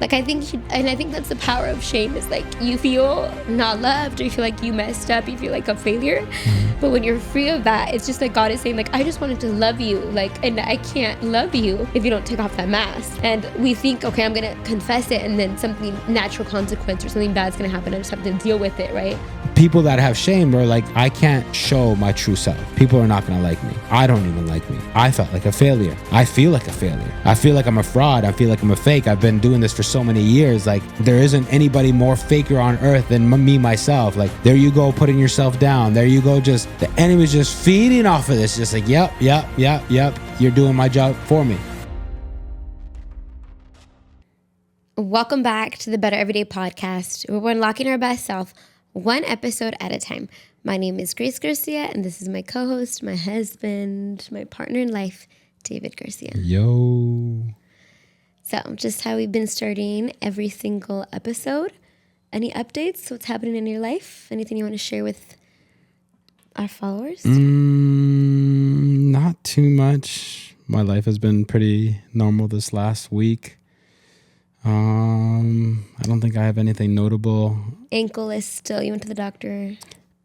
Like, I think that's the power of shame, is like, you feel not loved, or you feel like you messed up, you feel like a failure. But when you're free of that, it's just like God is saying, like, I just wanted to love you, like, and I can't love you if you don't take off that mask. And we think, okay, I'm gonna confess it, and then something, natural consequence or something bad's gonna happen. I just have to deal with it, right? People that have shame are like, I can't show my true self. People are not gonna like me. I don't even like me. I felt like a failure. I feel like a failure. I feel like I'm a fraud. I feel like I'm a fake. I've been doing this for so many years. Like, there isn't anybody more faker on earth than me, myself. Like, there you go, putting yourself down. There you go, just the enemy's just feeding off of this. Just like, yep. You're doing my job for me. Welcome back to the Better Everyday Podcast, where we're unlocking our best self one episode at a time. My name is Grace Garcia, and this is my co-host, my husband, my partner in life, David Garcia. Yo. So, just how we've been starting every single episode. Any updates? What's happening in your life? Anything you want to share with our followers? Not too much. My life has been pretty normal this last week. I don't think I have anything notable. Ankle is still, you went to the doctor.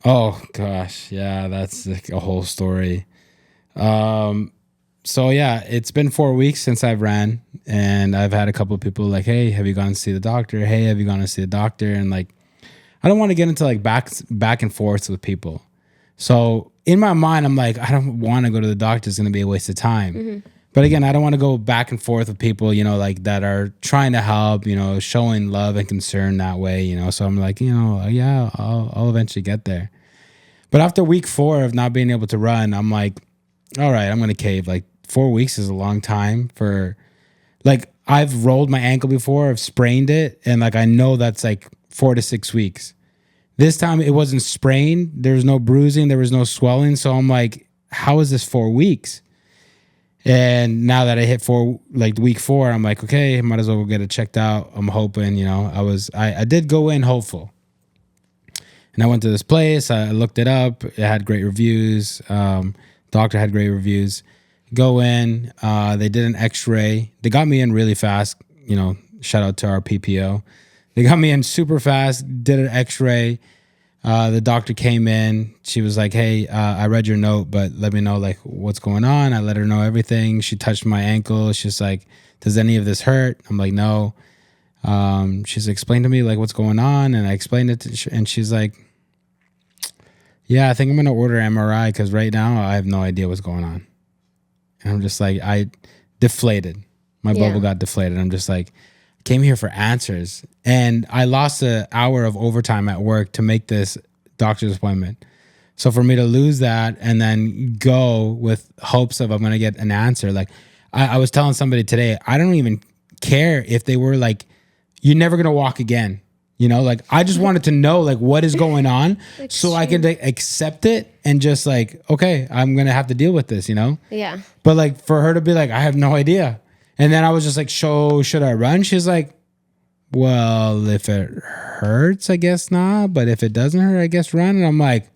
Oh gosh, yeah, that's like a whole story. So yeah, it's been 4 weeks since I've ran, and I've had a couple of people like, hey, have you gone to see the doctor? Hey, have you gone to see the doctor? And like, I don't want to get into like back and forth with people. So in my mind, I'm like, I don't want to go to the doctor. It's going to be a waste of time. Mm-hmm. But again, I don't want to go back and forth with people, like that are trying to help, showing love and concern that way, So I'm like, yeah, I'll eventually get there. But after week 4 of not being able to run, I'm like, all right, I'm going to cave. Like 4 weeks is a long time for, like, I've rolled my ankle before, I've sprained it. And like, I know that's like 4 to 6 weeks. This time it wasn't sprained. There was no bruising. There was no swelling. So I'm like, how is this 4 weeks? And now that I hit week 4, I'm like, okay, might as well go get it checked out. I'm hoping, I did go in hopeful. And I went to this place, I looked it up. It had great reviews. Doctor had great reviews. Go in, they did an x-ray. They got me in really fast, shout out to our PPO. They got me in super fast, did an x-ray. The doctor came in. She was like, hey, I read your note, but let me know like what's going on. I let her know everything. She touched my ankle. She's like, does any of this hurt? I'm like, no. She's explained to me like what's going on. And I explained it and she's like, yeah, I think I'm going to order an MRI because right now I have no idea what's going on. And I'm just like, I deflated. My bubble got deflated. I'm just like, came here for answers. And I lost an hour of overtime at work to make this doctor's appointment. So for me to lose that and then go with hopes of I'm going to get an answer. Like I was telling somebody today, I don't even care if they were like, you're never going to walk again. Like I just wanted to know like what is going on so I could like, accept it and just like, okay, I'm going to have to deal with this, Yeah. But like for her to be like, I have no idea. And then I was just like, should I run? She's like, well, if it hurts, I guess not. But if it doesn't hurt, I guess run. And I'm like,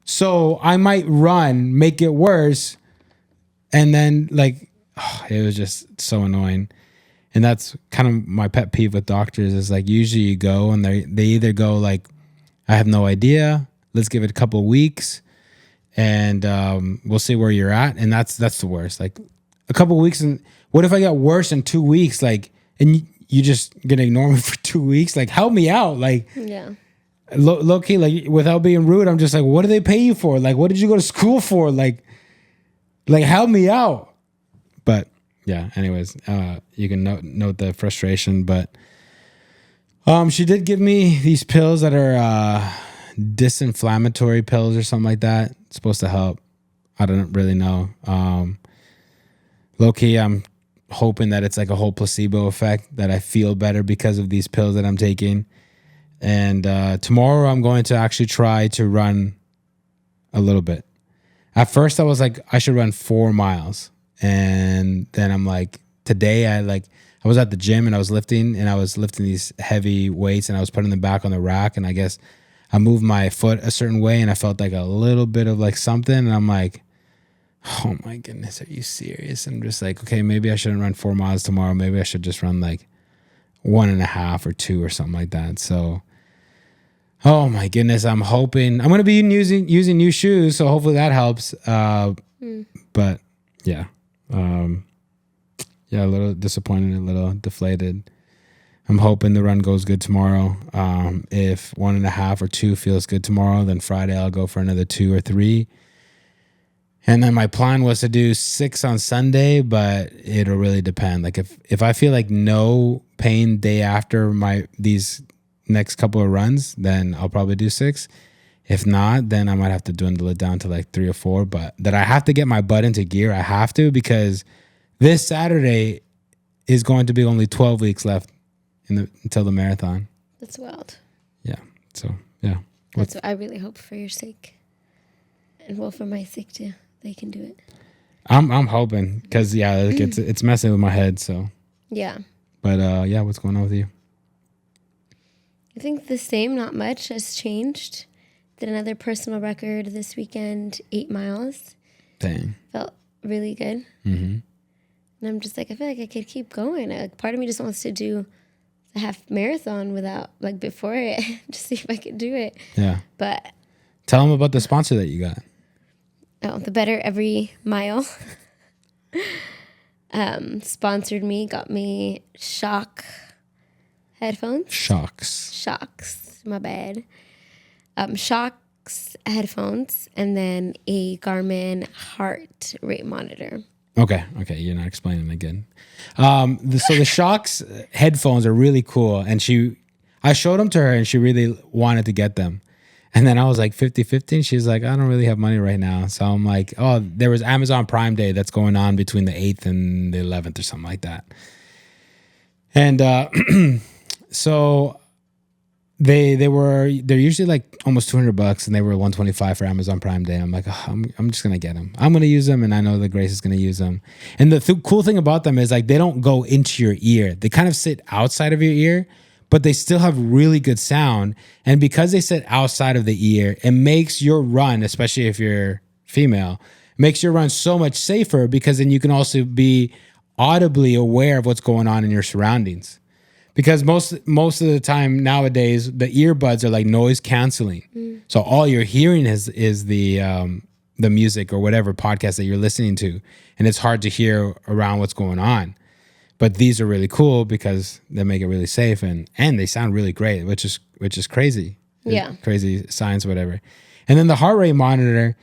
so I might run, make it worse. And then like, it was just so annoying. And that's kind of my pet peeve with doctors is like, usually you go and they either go like, I have no idea. Let's give it a couple of weeks and we'll see where you're at. And that's the worst. Like, a couple of weeks, and what if I got worse in 2 weeks? Like, and you just gonna ignore me for 2 weeks? Like, help me out. Like, yeah, low key, like without being rude, I'm just like, what do they pay you for? Like, what did you go to school for? Like help me out. But yeah, anyways, you can note the frustration. But she did give me these pills that are disinflammatory pills or something like that. It's supposed to help. I don't really know. Low-key, I'm hoping that it's like a whole placebo effect, that I feel better because of these pills that I'm taking. And tomorrow I'm going to actually try to run a little bit. At first I was like, I should run 4 miles. And then I'm like, today I was at the gym and I was lifting these heavy weights and I was putting them back on the rack. And I guess I moved my foot a certain way and I felt like a little bit of like something. And I'm like, Oh my goodness, are you serious? I'm just like, okay, maybe I shouldn't run 4 miles tomorrow. Maybe I should just run like 1.5 or 2 or something like that. So, oh my goodness, I'm hoping I'm gonna be using new shoes, so hopefully that helps. But yeah, yeah, a little disappointed, a little deflated. I'm hoping the run goes good tomorrow. If 1.5 or 2 feels good tomorrow, then Friday I'll go for another 2 or 3. And then my plan was to do 6 on Sunday, but it'll really depend. Like if I feel like no pain day after these next couple of runs, then I'll probably do 6. If not, then I might have to dwindle it down to like 3 or 4. But that I have to get my butt into gear. I have to, because this Saturday is going to be only 12 weeks left until the marathon. That's wild. Yeah. So yeah. That's what I really hope for your sake, and well, for my sake too. They can do it. I'm hoping, because yeah, like it's messing with my head. So yeah. But yeah, what's going on with you? I think the same. Not much has changed. Did another personal record this weekend, 8 miles. Dang. Felt really good. Mm-hmm. And I'm just like, I feel like I could keep going. Like, part of me just wants to do a half marathon without, like, before it, just see if I could do it. Yeah. But tell them about the sponsor that you got. Oh, the Better Every Mile sponsored me, got me Shock headphones. Shocks, my bad. Shocks headphones, and then a Garmin heart rate monitor. Okay, you're not explaining again. So the Shocks headphones are really cool, and I showed them to her, and she really wanted to get them. And then I was like 50-50, and she's like, I don't really have money right now. So I'm like, oh, there was Amazon Prime Day that's going on between the 8th and the 11th or something like that. And so they're usually like almost $200, and they were $125 for Amazon Prime Day. I'm like, oh, I'm just gonna get them. I'm gonna use them, and I know that Grace is gonna use them. And the cool thing about them is, like, they don't go into your ear. They kind of sit outside of your ear, but they still have really good sound. And because they sit outside of the ear, it makes your run, especially if you're female, makes your run so much safer, because then you can also be audibly aware of what's going on in your surroundings. Because most of the time nowadays, the earbuds are like noise canceling. So all you're hearing is the music or whatever podcast that you're listening to, and it's hard to hear around what's going on. But these are really cool because they make it really safe, and they sound really great, which is crazy. Yeah, crazy science, whatever. And then the heart rate monitor.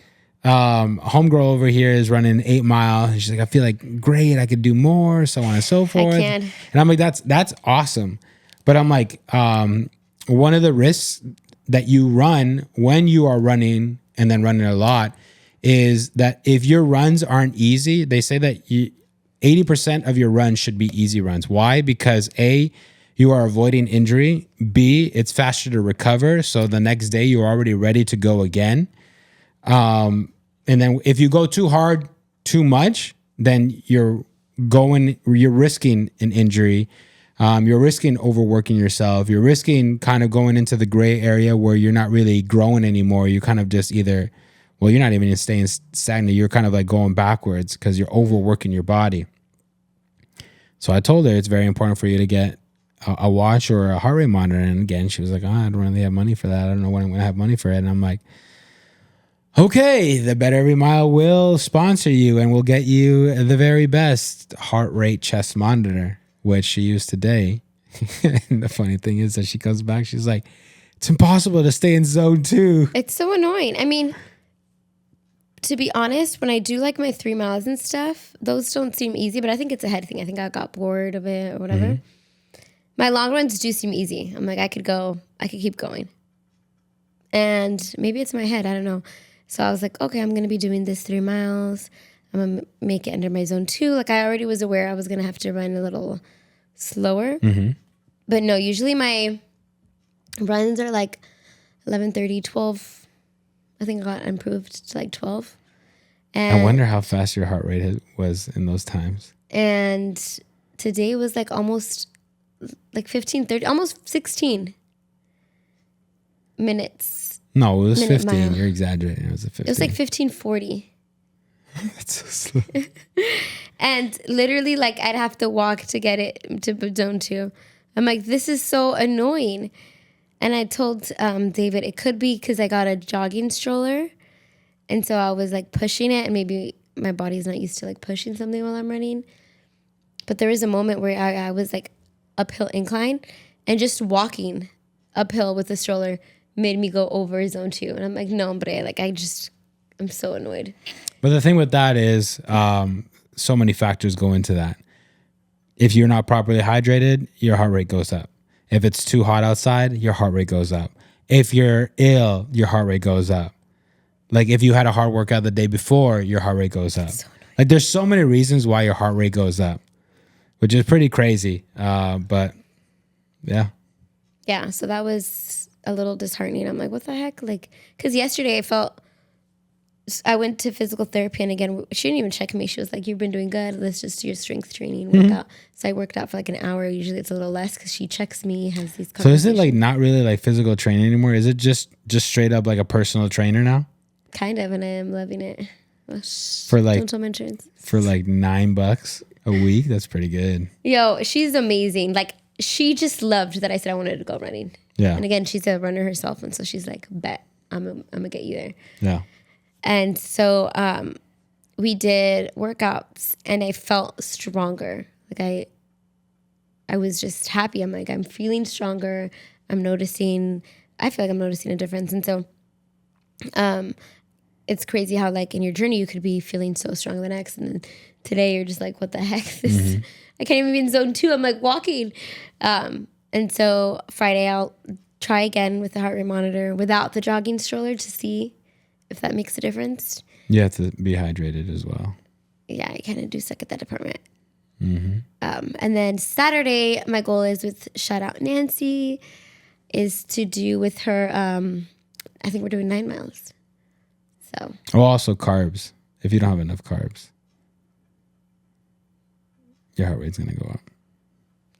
Homegirl over here is running 8 mile, and she's like, I feel like great, I could do more, so on and so forth. I can. And I'm like, that's awesome. But I'm like, one of the risks that you run when you are running and then running a lot is that if your runs aren't easy, they say that 80% of your runs should be easy runs. Why? Because A, you are avoiding injury. B, it's faster to recover, so the next day you're already ready to go again. And then if you go too hard, too much, then you're risking an injury. You're risking overworking yourself. You're risking kind of going into the gray area where you're not really growing anymore. You kind of just you're not even staying stagnant. You're kind of like going backwards because you're overworking your body. So I told her it's very important for you to get a watch or a heart rate monitor. And again, she was like, I don't really have money for that. I don't know when I'm going to have money for it. And I'm like, okay, the Better Every Mile will sponsor you, and we'll get you the very best heart rate chest monitor, which she used today. And the funny thing is that she comes back, she's like, it's impossible to stay in zone 2. It's so annoying. I mean, to be honest, when I do like my 3 miles and stuff, those don't seem easy, but I think it's a head thing. I think I got bored of it or whatever. Mm-hmm. My long runs do seem easy. I'm like, I could keep going. And maybe it's my head, I don't know. So I was like, okay, I'm going to be doing this 3 miles. I'm going to make it under my zone 2. Like, I already was aware I was going to have to run a little slower. Mm-hmm. But no, usually my runs are like 11:30, 12. I think I got improved to like 12. And I wonder how fast your heart rate was in those times. And today was like almost like 15, 30, almost 16 minutes. No, it was 15. Mile. You're exaggerating. It was a 15. It was like 15:40. That's so slow. And literally, like, I'd have to walk to get it to zone 2. I'm like, this is so annoying. And I told David it could be because I got a jogging stroller. And so I was like pushing it, and maybe my body's not used to like pushing something while I'm running. But there was a moment where I was like uphill incline, and just walking uphill with the stroller made me go over zone 2. And I'm like, no, hombre, like I'm so annoyed. But the thing with that is so many factors go into that. If you're not properly hydrated, your heart rate goes up. If it's too hot outside, your heart rate goes up. If you're ill, your heart rate goes up. Like if you had a hard workout the day before, your heart rate goes up. So like there's so many reasons why your heart rate goes up, which is pretty crazy. But yeah. Yeah, so that was a little disheartening. I'm like, what the heck? Like, because yesterday I went to physical therapy, and again, she didn't even check me. She was like, you've been doing good. Let's just do your strength training workout. So I worked out for like an hour. Usually it's a little less because she checks me, has these conversations. So is it like not really like physical training anymore? Is it just straight up like a personal trainer now? Kind of, and I am loving it. For like, don't tell my insurance. For like $9 a week? That's pretty good. Yo, she's amazing. Like, she just loved that I said I wanted to go running. Yeah. And again, she's a runner herself, and so she's like, bet I'm gonna get you there. Yeah. And so we did workouts, and I felt stronger. Like I was just happy. I'm like, I'm feeling stronger. I feel like I'm noticing a difference. And so it's crazy how like in your journey you could be feeling so strong the next, and then today you're just like, what the heck? I can't even be in zone 2. I'm like walking. And so Friday I'll try again with the heart rate monitor without the jogging stroller to see if that makes a difference. You have to be hydrated as well. Yeah, I kind of do suck at that department. And then Saturday, my goal is with shout out Nancy, is to do with her, I think we're doing 9 miles. So. Oh, also carbs. If you don't have enough carbs, your heart rate's going to go up.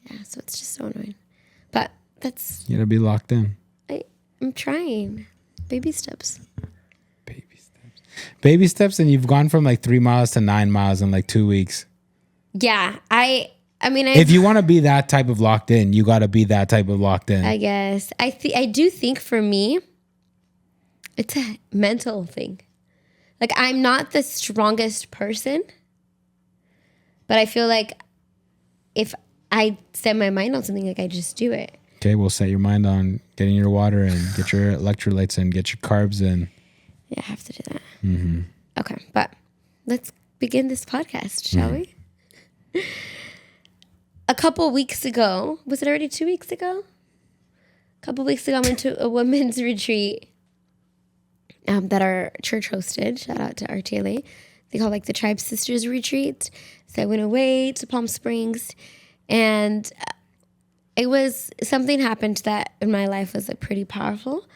Yeah, so it's just so annoying. But that's... You got to be locked in. I'm trying. Baby steps. Baby steps, and you've gone from like 3 miles to 9 miles in like 2 weeks. Yeah, I mean, if you want to be that type of locked in, you got to be that type of locked in. I guess. I do think for me, it's a mental thing. Like, I'm not the strongest person, but I feel like if I set my mind on something, like I just do it. Okay, we'll set your mind on getting your water and get your electrolytes in, get your carbs in. Yeah, I have to do that. Okay, but let's begin this podcast, shall we? A couple weeks ago, was it already 2 weeks ago? A couple weeks ago, I went to a women's retreat that our church hosted. Shout out to RTLA. They call like the Tribe Sisters Retreat. So I went away to Palm Springs, and it was something happened that in my life was like pretty powerful.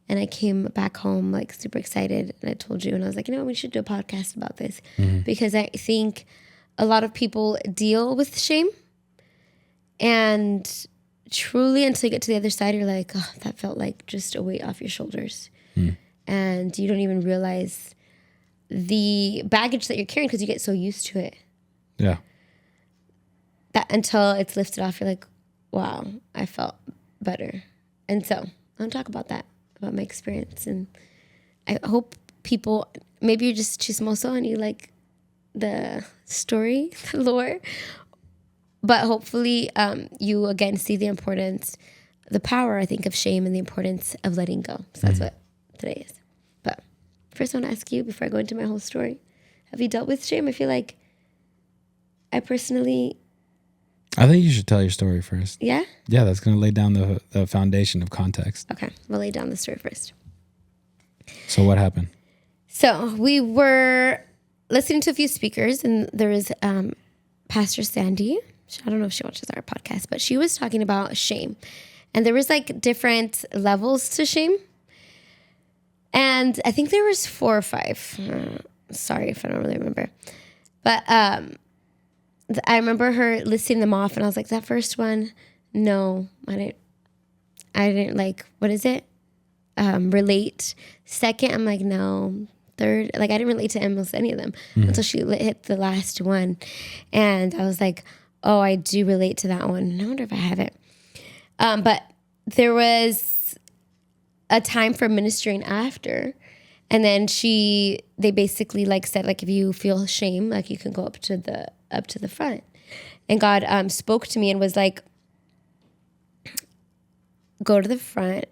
And I came back home like super excited, and I told you, and I was like, you know what, we should do a podcast about this because I think a lot of people deal with shame, and truly until you get to the other side, you're like, oh, that felt like just a weight off your shoulders. And you don't even realize the baggage that you're carrying because you get so used to it. Yeah. That until it's lifted off, you're like, wow, I felt better. And so I'll talk about that, about my experience. And I hope people, maybe you're just chismoso and you like the story, the lore, but hopefully you again see the importance, the power, I think, of shame and the importance of letting go. So that's what today is. But first I want to ask you, before I go into my whole story, have you dealt with shame? I feel like I think you should tell your story first. Yeah? Yeah, that's going to lay down the foundation of context. Okay, we'll lay down the story first. So what happened? So we were listening to a few speakers, and there was Pastor Sandy. I don't know if she watches our podcast, but she was talking about shame. And there was like different levels to shame. And I think there was 4 or 5. Sorry if I don't really remember. But I remember her listing them off, and I was like, that first one, no, I didn't like, what is it? Relate. Second, I'm like, no. third, like I didn't relate to almost any of them until she hit the last one. And I was like, oh, I do relate to that one. And I wonder if I have it. But there was a time for ministering after. And then they basically like said, like, if you feel shame, like you can go up to the front. And God spoke to me and was like, go to the front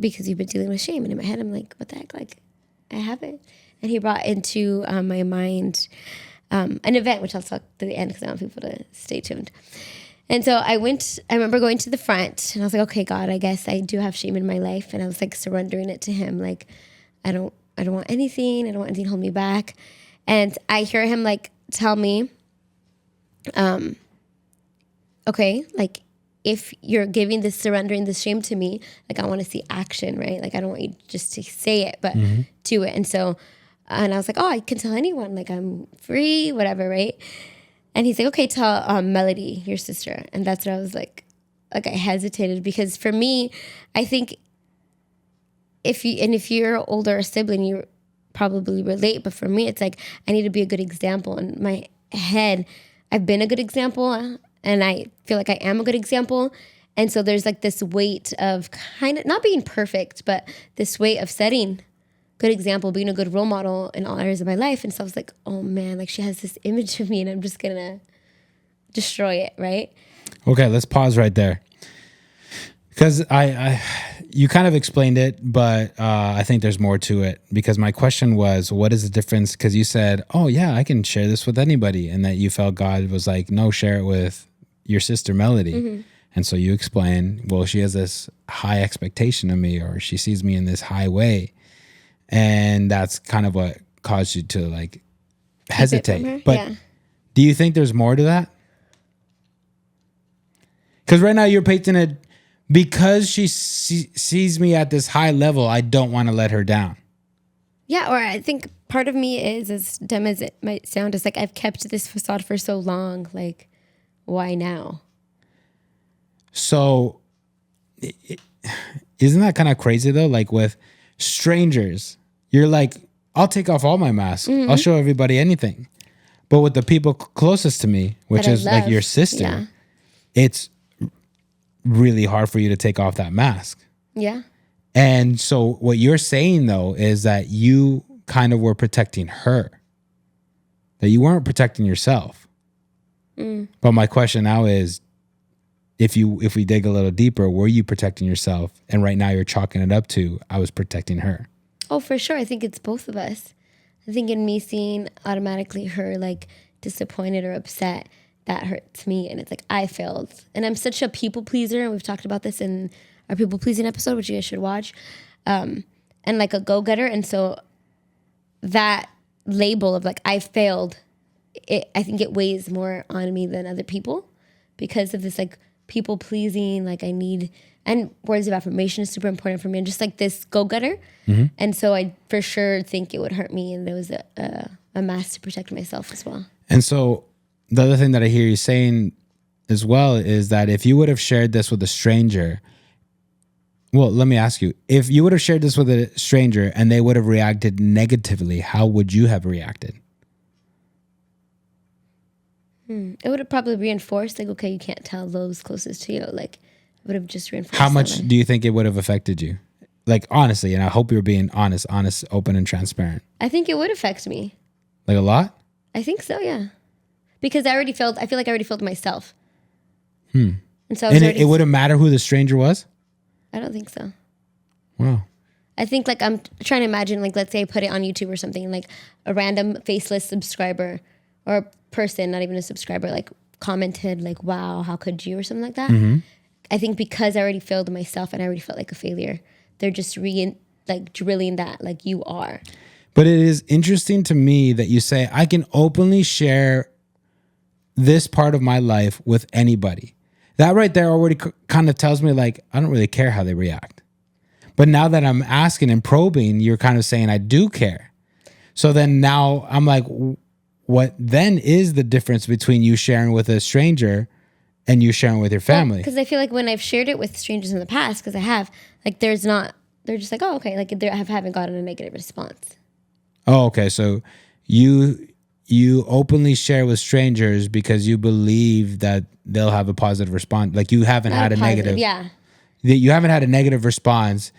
because you've been dealing with shame. And in my head, I'm like, what the heck? Like, I haven't. And he brought into my mind an event, which I'll talk to the end because I want people to stay tuned. And so I remember going to the front and I was like, okay, God, I guess I do have shame in my life. And I was like surrendering it to him. Like, I don't want anything. I don't want anything to hold me back. And I hear him like tell me, okay, like if you're surrendering this shame to me, like I want to see action, right? Like I don't want you just to say it, but do it. And so, and I was like, oh, I can tell anyone, like I'm free, whatever, right? And he's like, okay, tell Melody, your sister. And that's what I was like I hesitated because for me, I think if you're an older sibling, you probably relate. But for me, it's like, I need to be a good example. In my head, I've been a good example and I feel like I am a good example. And so there's like this weight of kind of not being perfect, but this weight of setting good example, being a good role model in all areas of my life. And so I was like, oh man, like she has this image of me and I'm just going to destroy it. Right. Okay. Let's pause right there. Because you kind of explained it, but I think there's more to it. Because my question was, what is the difference? Because you said, oh yeah, I can share this with anybody. And that you felt God was like, no, share it with your sister Melody. Mm-hmm. And so you explain, well, she has this high expectation of me, or she sees me in this high way. And that's kind of what caused you to like hesitate. But yeah. Do you think there's more to that? Because right now you're painting it, because she sees me at this high level, I don't want to let her down. Yeah, or I think part of me is, as dumb as it might sound, is like I've kept this facade for so long. Like, why now? So, isn't that kind of crazy though? Like with strangers, you're like, I'll take off all my masks. Mm-hmm. I'll show everybody anything. But with the people closest to me, which is like your sister, it's really hard for you to take off that mask. Yeah. And so what you're saying though is that you kind of were protecting her, that you weren't protecting yourself. But my question now is, if we dig a little deeper, were you protecting yourself? And right now you're chalking it up to, I was protecting her. Oh, for sure. I think it's both of us. I think in me seeing automatically her like disappointed or upset, that hurts me. And it's like, I failed. And I'm such a people pleaser. And we've talked about this in our people pleasing episode, which you guys should watch. And like a go-getter. And so that label of like, I failed, I think it weighs more on me than other people because of this like people pleasing, like I need, and words of affirmation is super important for me. And just like this go-getter. Mm-hmm. And so I for sure think it would hurt me. And there was a mask to protect myself as well. And so the other thing that I hear you saying as well is that if you would have shared this with a stranger, well, let me ask you, if you would have shared this with a stranger and they would have reacted negatively, how would you have reacted? It would have probably reinforced, like, okay, you can't tell those closest to you. Like, it would have just reinforced. How much do you think it would have affected you? Like, honestly, and I hope you're being honest, open, and transparent. I think it would affect me. Like a lot? I think so, yeah. Because I feel like I already failed myself. And so it wouldn't matter who the stranger was? I don't think so. Wow. I think like I'm trying to imagine, like, let's say I put it on YouTube or something, like a random faceless subscriber or a person, not even a subscriber, like commented like, wow, how could you, or something like that. Mm-hmm. I think because I already failed myself and I already felt like a failure, they're just drilling that like you are. But it is interesting to me that you say, I can openly share this part of my life with anybody. That right there already kind of tells me like, I don't really care how they react. But now that I'm asking and probing, you're kind of saying I do care. So then now I'm like, what then is the difference between you sharing with a stranger and you sharing with your family? Because I feel like when I've shared it with strangers in the past, because I have, like they're just like, oh, okay. Like I haven't gotten a negative response. Oh, okay. So you openly share with strangers because you believe that they'll have a positive response. Like you haven't Not had a positive, negative. yeah. You haven't had a negative response.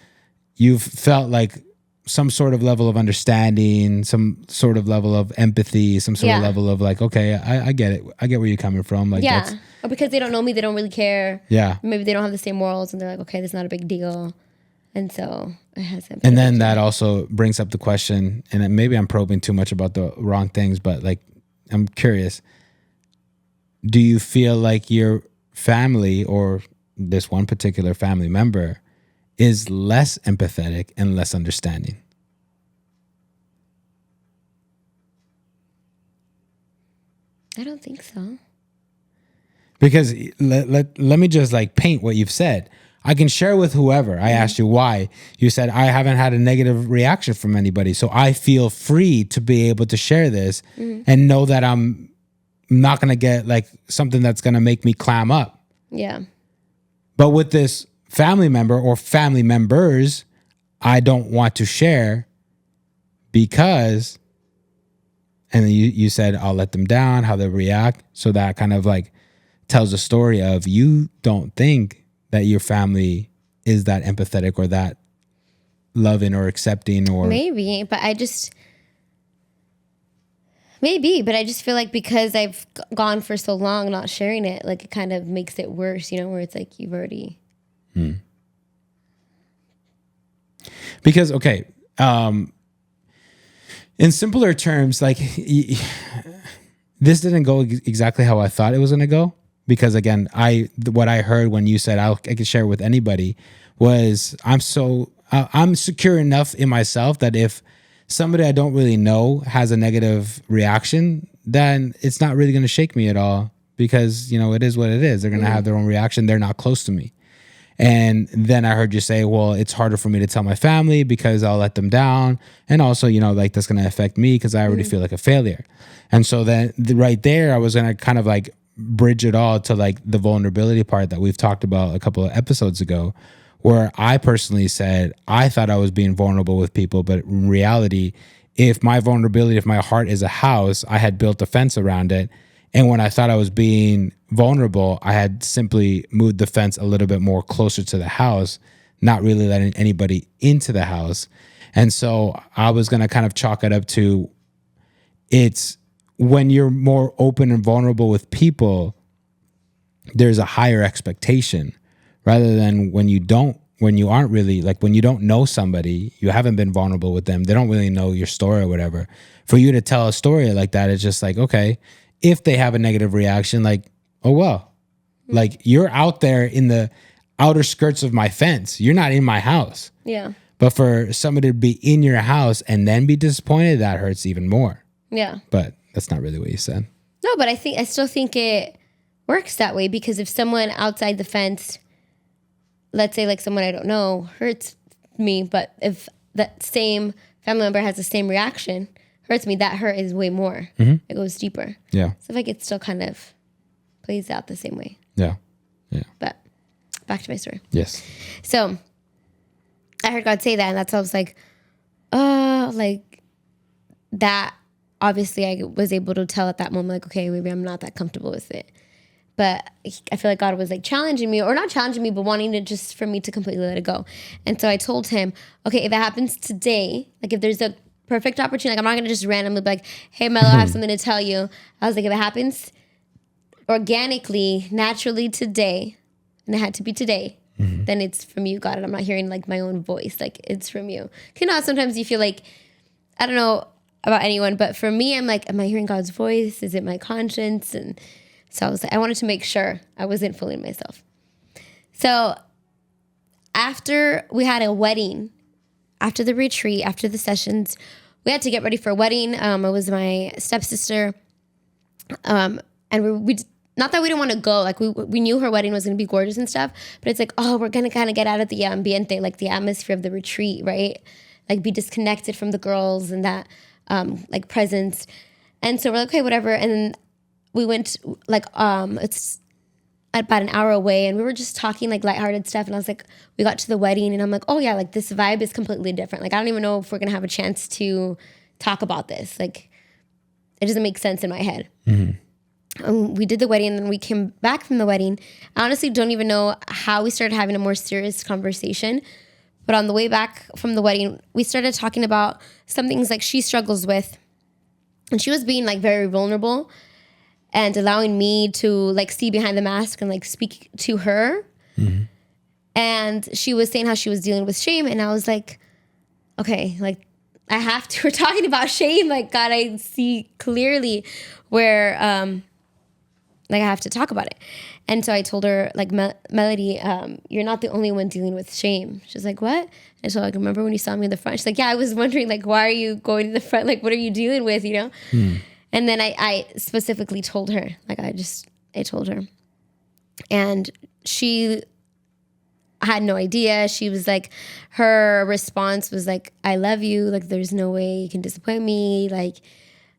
You've felt like some sort of level of understanding, some sort of level of empathy, some sort of Yeah. level of like, okay, I get it. I get where you're coming from. Like Yeah. that's Or because they don't know me, they don't really care. yeah. Maybe they don't have the same morals and they're like, okay, that's not a big deal. And so it has empathy. And then that also brings up the question, and maybe I'm probing too much about the wrong things, but like I'm curious. Do you feel like your family or this one particular family member is less empathetic and less understanding? I don't think so. Because let me just like paint what you've said. I can share with whoever. I asked you why. You said, I haven't had a negative reaction from anybody. So I feel free to be able to share this and know that I'm not going to get like something that's going to make me clam up. Yeah. But with this family member or family members, I don't want to share because, and then you said, I'll let them down, how they react. So that kind of like tells a story of you don't think that your family is that empathetic or that loving or accepting or Maybe, but I just feel like because I've gone for so long not sharing it, like it kind of makes it worse, you know, where it's like you've already. because okay, in simpler terms, like this didn't go exactly how I thought it was going to go. Because again, what I heard when you said I could share with anybody was I'm secure enough in myself that if somebody I don't really know has a negative reaction, then it's not really going to shake me at all because, you know, it is what it is. They're going to have their own reaction. They're not close to me. And then I heard you say, well, it's harder for me to tell my family because I'll let them down. And also, you know, like that's going to affect me because I already feel like a failure. And so then right there, I was going to kind of like bridge it all to like the vulnerability part that we've talked about a couple of episodes ago, where I personally said I thought I was being vulnerable with people, but in reality, if my heart is a house, I had built a fence around it. And when I thought I was being vulnerable, I had simply moved the fence a little bit more closer to the house, not really letting anybody into the house. And so I was going to kind of chalk it up to it's when you're more open and vulnerable with people, there's a higher expectation rather than when you aren't really, like when you don't know somebody, you haven't been vulnerable with them, they don't really know your story or whatever. For you to tell a story like that, it's just like, okay, if they have a negative reaction, like, oh, well, like you're out there in the outer skirts of my fence. You're not in my house. Yeah. But for somebody to be in your house and then be disappointed, that hurts even more. Yeah. But that's not really what you said. No, but I still think it works that way because if someone outside the fence, let's say like someone I don't know, hurts me, but if that same family member has the same reaction, hurts me, that hurt is way more. It goes deeper. Yeah. So I think it still kind of plays out the same way. Yeah. Yeah. But back to my story. Yes. So I heard God say that, and that's why I was like, like that. Obviously, I was able to tell at that moment, like, okay, maybe I'm not that comfortable with it. But I feel like God was like challenging me, or not challenging me, but wanting to just for me to completely let it go. And so I told him, okay, if it happens today, like if there's a perfect opportunity, like I'm not going to just randomly be like, hey, Mello, I have something to tell you. I was like, if it happens organically, naturally today, and it had to be today, then it's from you, God. And I'm not hearing like my own voice. Like it's from you. You know, sometimes you feel like, I don't know about anyone, but for me, I'm like, am I hearing God's voice? Is it my conscience? And so I was like, I wanted to make sure I wasn't fooling myself. So after we had a wedding, after the retreat, after the sessions, we had to get ready for a wedding. It was my stepsister. And we not that we didn't want to go, like we knew her wedding was going to be gorgeous and stuff, but it's like, oh, we're going to kind of get out of the ambiente, like the atmosphere of the retreat, right? Like be disconnected from the girls and that like presence. And so we're like, okay, whatever. And then we went like, it's about an hour away and we were just talking like lighthearted stuff. And I was like, we got to the wedding and I'm like, oh yeah, like this vibe is completely different. Like, I don't even know if we're going to have a chance to talk about this. Like, it doesn't make sense in my head. We did the wedding, and then we came back from the wedding. I honestly don't even know how we started having a more serious conversation. But on the way back from the wedding, we started talking about some things like she struggles with. And she was being like very vulnerable and allowing me to like see behind the mask and like speak to her. And she was saying how she was dealing with shame. And I was like, okay, like I have to, we're talking about shame. Like, God, I see clearly where, like I have to talk about it. And so I told her, like, Melody, you're not the only one dealing with shame. She's like, what? And so, like, remember when you saw me in the front? She's like, yeah, I was wondering, like, why are you going to the front? Like, what are you dealing with, you know? And then I specifically told her, like, I told her. And she had no idea. She was like, her response was like, I love you. Like, there's no way you can disappoint me. Like,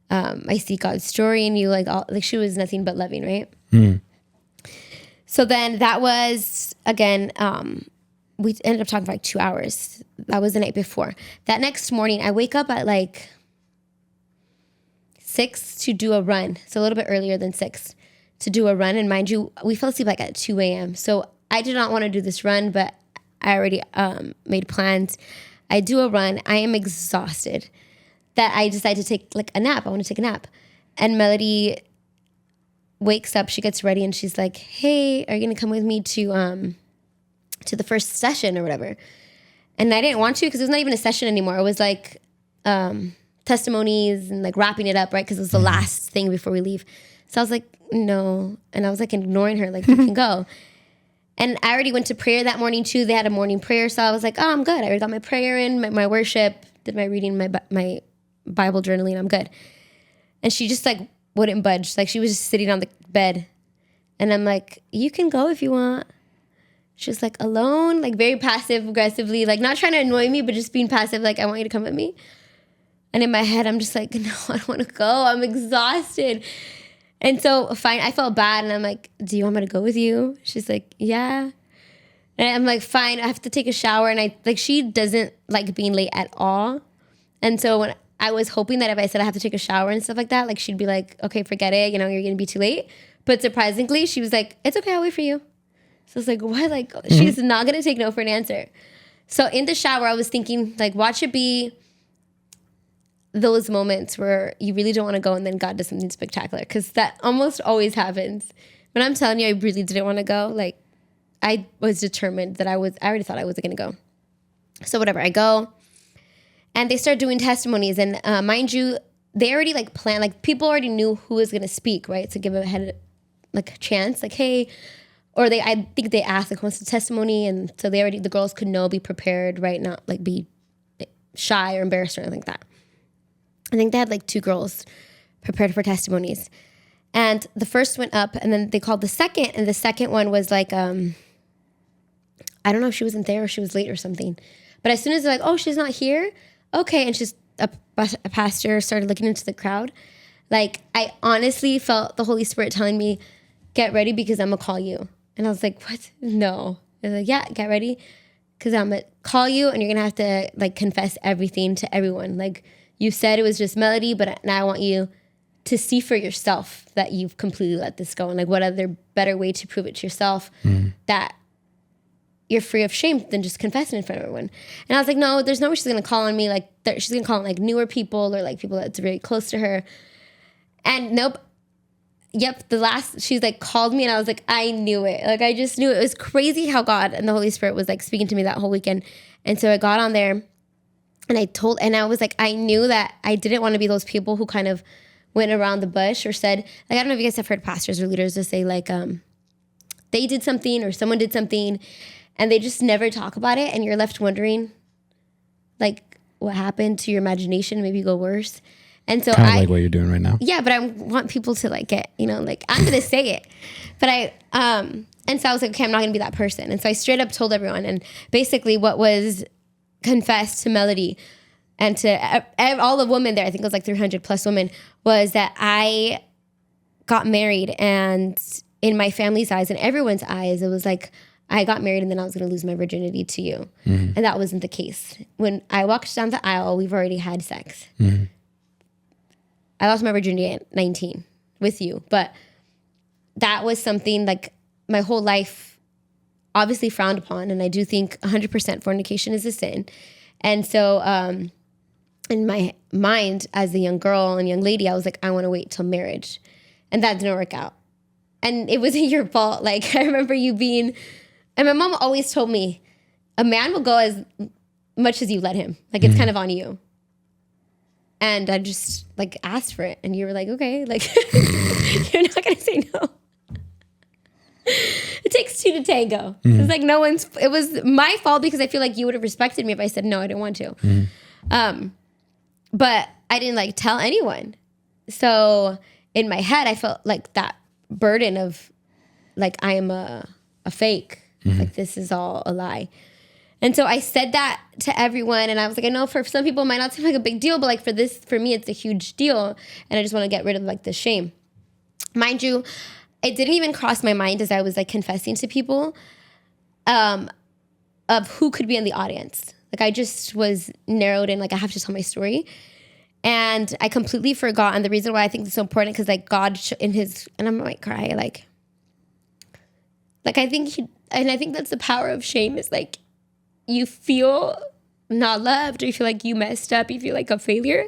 I see God's story in you. Like, she was nothing but loving, right? So then that was, again, we ended up talking for like 2 hours. That was the night before. That next morning, I wake up at like 6 to do a run. So a little bit earlier than 6 to do a run. And mind you, we fell asleep like at 2 a.m. So I did not want to do this run, but I already made plans. I do a run. I am exhausted that I decide to take like a nap. I want to take a nap. And Melody wakes up, she gets ready, and she's like, hey, are you going to come with me to the first session or whatever? And I didn't want to because it was not even a session anymore. It was like testimonies and like wrapping it up, right? Because it was the last thing before we leave. So I was like, no. And I was like ignoring her, like, you can go. And I already went to prayer that morning too. They had a morning prayer. So I was like, oh, I'm good. I already got my prayer in, my worship, did my reading, my Bible journaling. I'm good. And she just like wouldn't budge. Like she was just sitting on the bed. And I'm like, you can go if you want. She's like, alone, like very passive aggressively, like not trying to annoy me, but just being passive. Like, I want you to come with me. And in my head, I'm just like, no, I don't want to go. I'm exhausted. And so fine, I felt bad. And I'm like, do you want me to go with you? She's like, yeah. And I'm like, fine, I have to take a shower. And she doesn't like being late at all. And so when I was hoping that if I said I have to take a shower and stuff like that, like she'd be like, okay, forget it. You know, you're going to be too late. But surprisingly, she was like, it's okay, I'll wait for you. So I was like, what? Like, she's not going to take no for an answer. So in the shower, I was thinking, like, watch it be those moments where you really don't want to go and then God does something spectacular. Because that almost always happens. But I'm telling you, I really didn't want to go. Like, I was determined that I already thought I wasn't going to go. So whatever, I go. And they start doing testimonies. And mind you, they already like planned, like people already knew who was going to speak, right? To give a chance, like, hey, or I think they asked like what's the testimony, and so the girls could know, be prepared, right? Not like be shy or embarrassed or anything like that. I think they had like 2 girls prepared for testimonies, and the first went up, and then they called the second, and the second one was like, I don't know if she wasn't there or she was late or something, but as soon as they're like, oh, she's not here, okay, and she's a pastor started looking into the crowd, like I honestly felt the Holy Spirit telling me, get ready because I'm gonna call you. And I was like, what? No. I was like, yeah, get ready because I'm gonna call you and you're gonna have to like confess everything to everyone. Like you said it was just Melody, but now I want you to see for yourself that you've completely let this go. And like what other better way to prove it to yourself that you're free of shame than just confessing in front of everyone. And I was like, no, there's no way she's gonna call on me. Like she's gonna call on like newer people or like people that's very close to her. And nope. Yep, she's like called me and I was like, I knew it. Like I just knew it. It was crazy how God and the Holy Spirit was like speaking to me that whole weekend. And so I got on there and I was like, I knew that I didn't want to be those people who kind of went around the bush or said, like, I don't know if you guys have heard pastors or leaders to say like, they did something or someone did something and they just never talk about it. And you're left wondering like what happened to your imagination, maybe go worse. And so kind of like what you're doing right now. Yeah, but I want people to like get, like I'm going to say it. But and so I was like, okay, I'm not going to be that person. And so I straight up told everyone. And basically what was confessed to Melody and to all the women there, I think it was like 300 plus women, was that I got married. And in my family's eyes and everyone's eyes, it was like, I got married and then I was going to lose my virginity to you. And that wasn't the case. When I walked down the aisle, we've already had sex. I lost my virginity at 19 with you, but that was something like my whole life obviously frowned upon. And I do think 100% fornication is a sin. And so in my mind as a young girl and young lady, I was like, I want to wait till marriage. And that didn't work out. And it wasn't your fault. Like, I remember you being, and my mom always told me, a man will go as much as you let him. Like, it's kind of on you. And I just like asked for it. And you were like, okay, like, you're not going to say no. It takes two to tango. It's like it was my fault because I feel like you would have respected me if I said no, I didn't want to. But I didn't like tell anyone. So in my head, I felt like that burden of like, I am a fake. Like, this is all a lie. And so I said that to everyone, and I was like, I know for some people it might not seem like a big deal, but like for me, it's a huge deal. And I just want to get rid of like the shame. Mind you, it didn't even cross my mind as I was like confessing to people of who could be in the audience. Like, I just was narrowed in, like, I have to tell my story. And I completely forgot. And the reason why I think it's so important, because like God and I might cry, like I think I think that's the power of shame, is like, you feel not loved, or you feel like you messed up, you feel like a failure.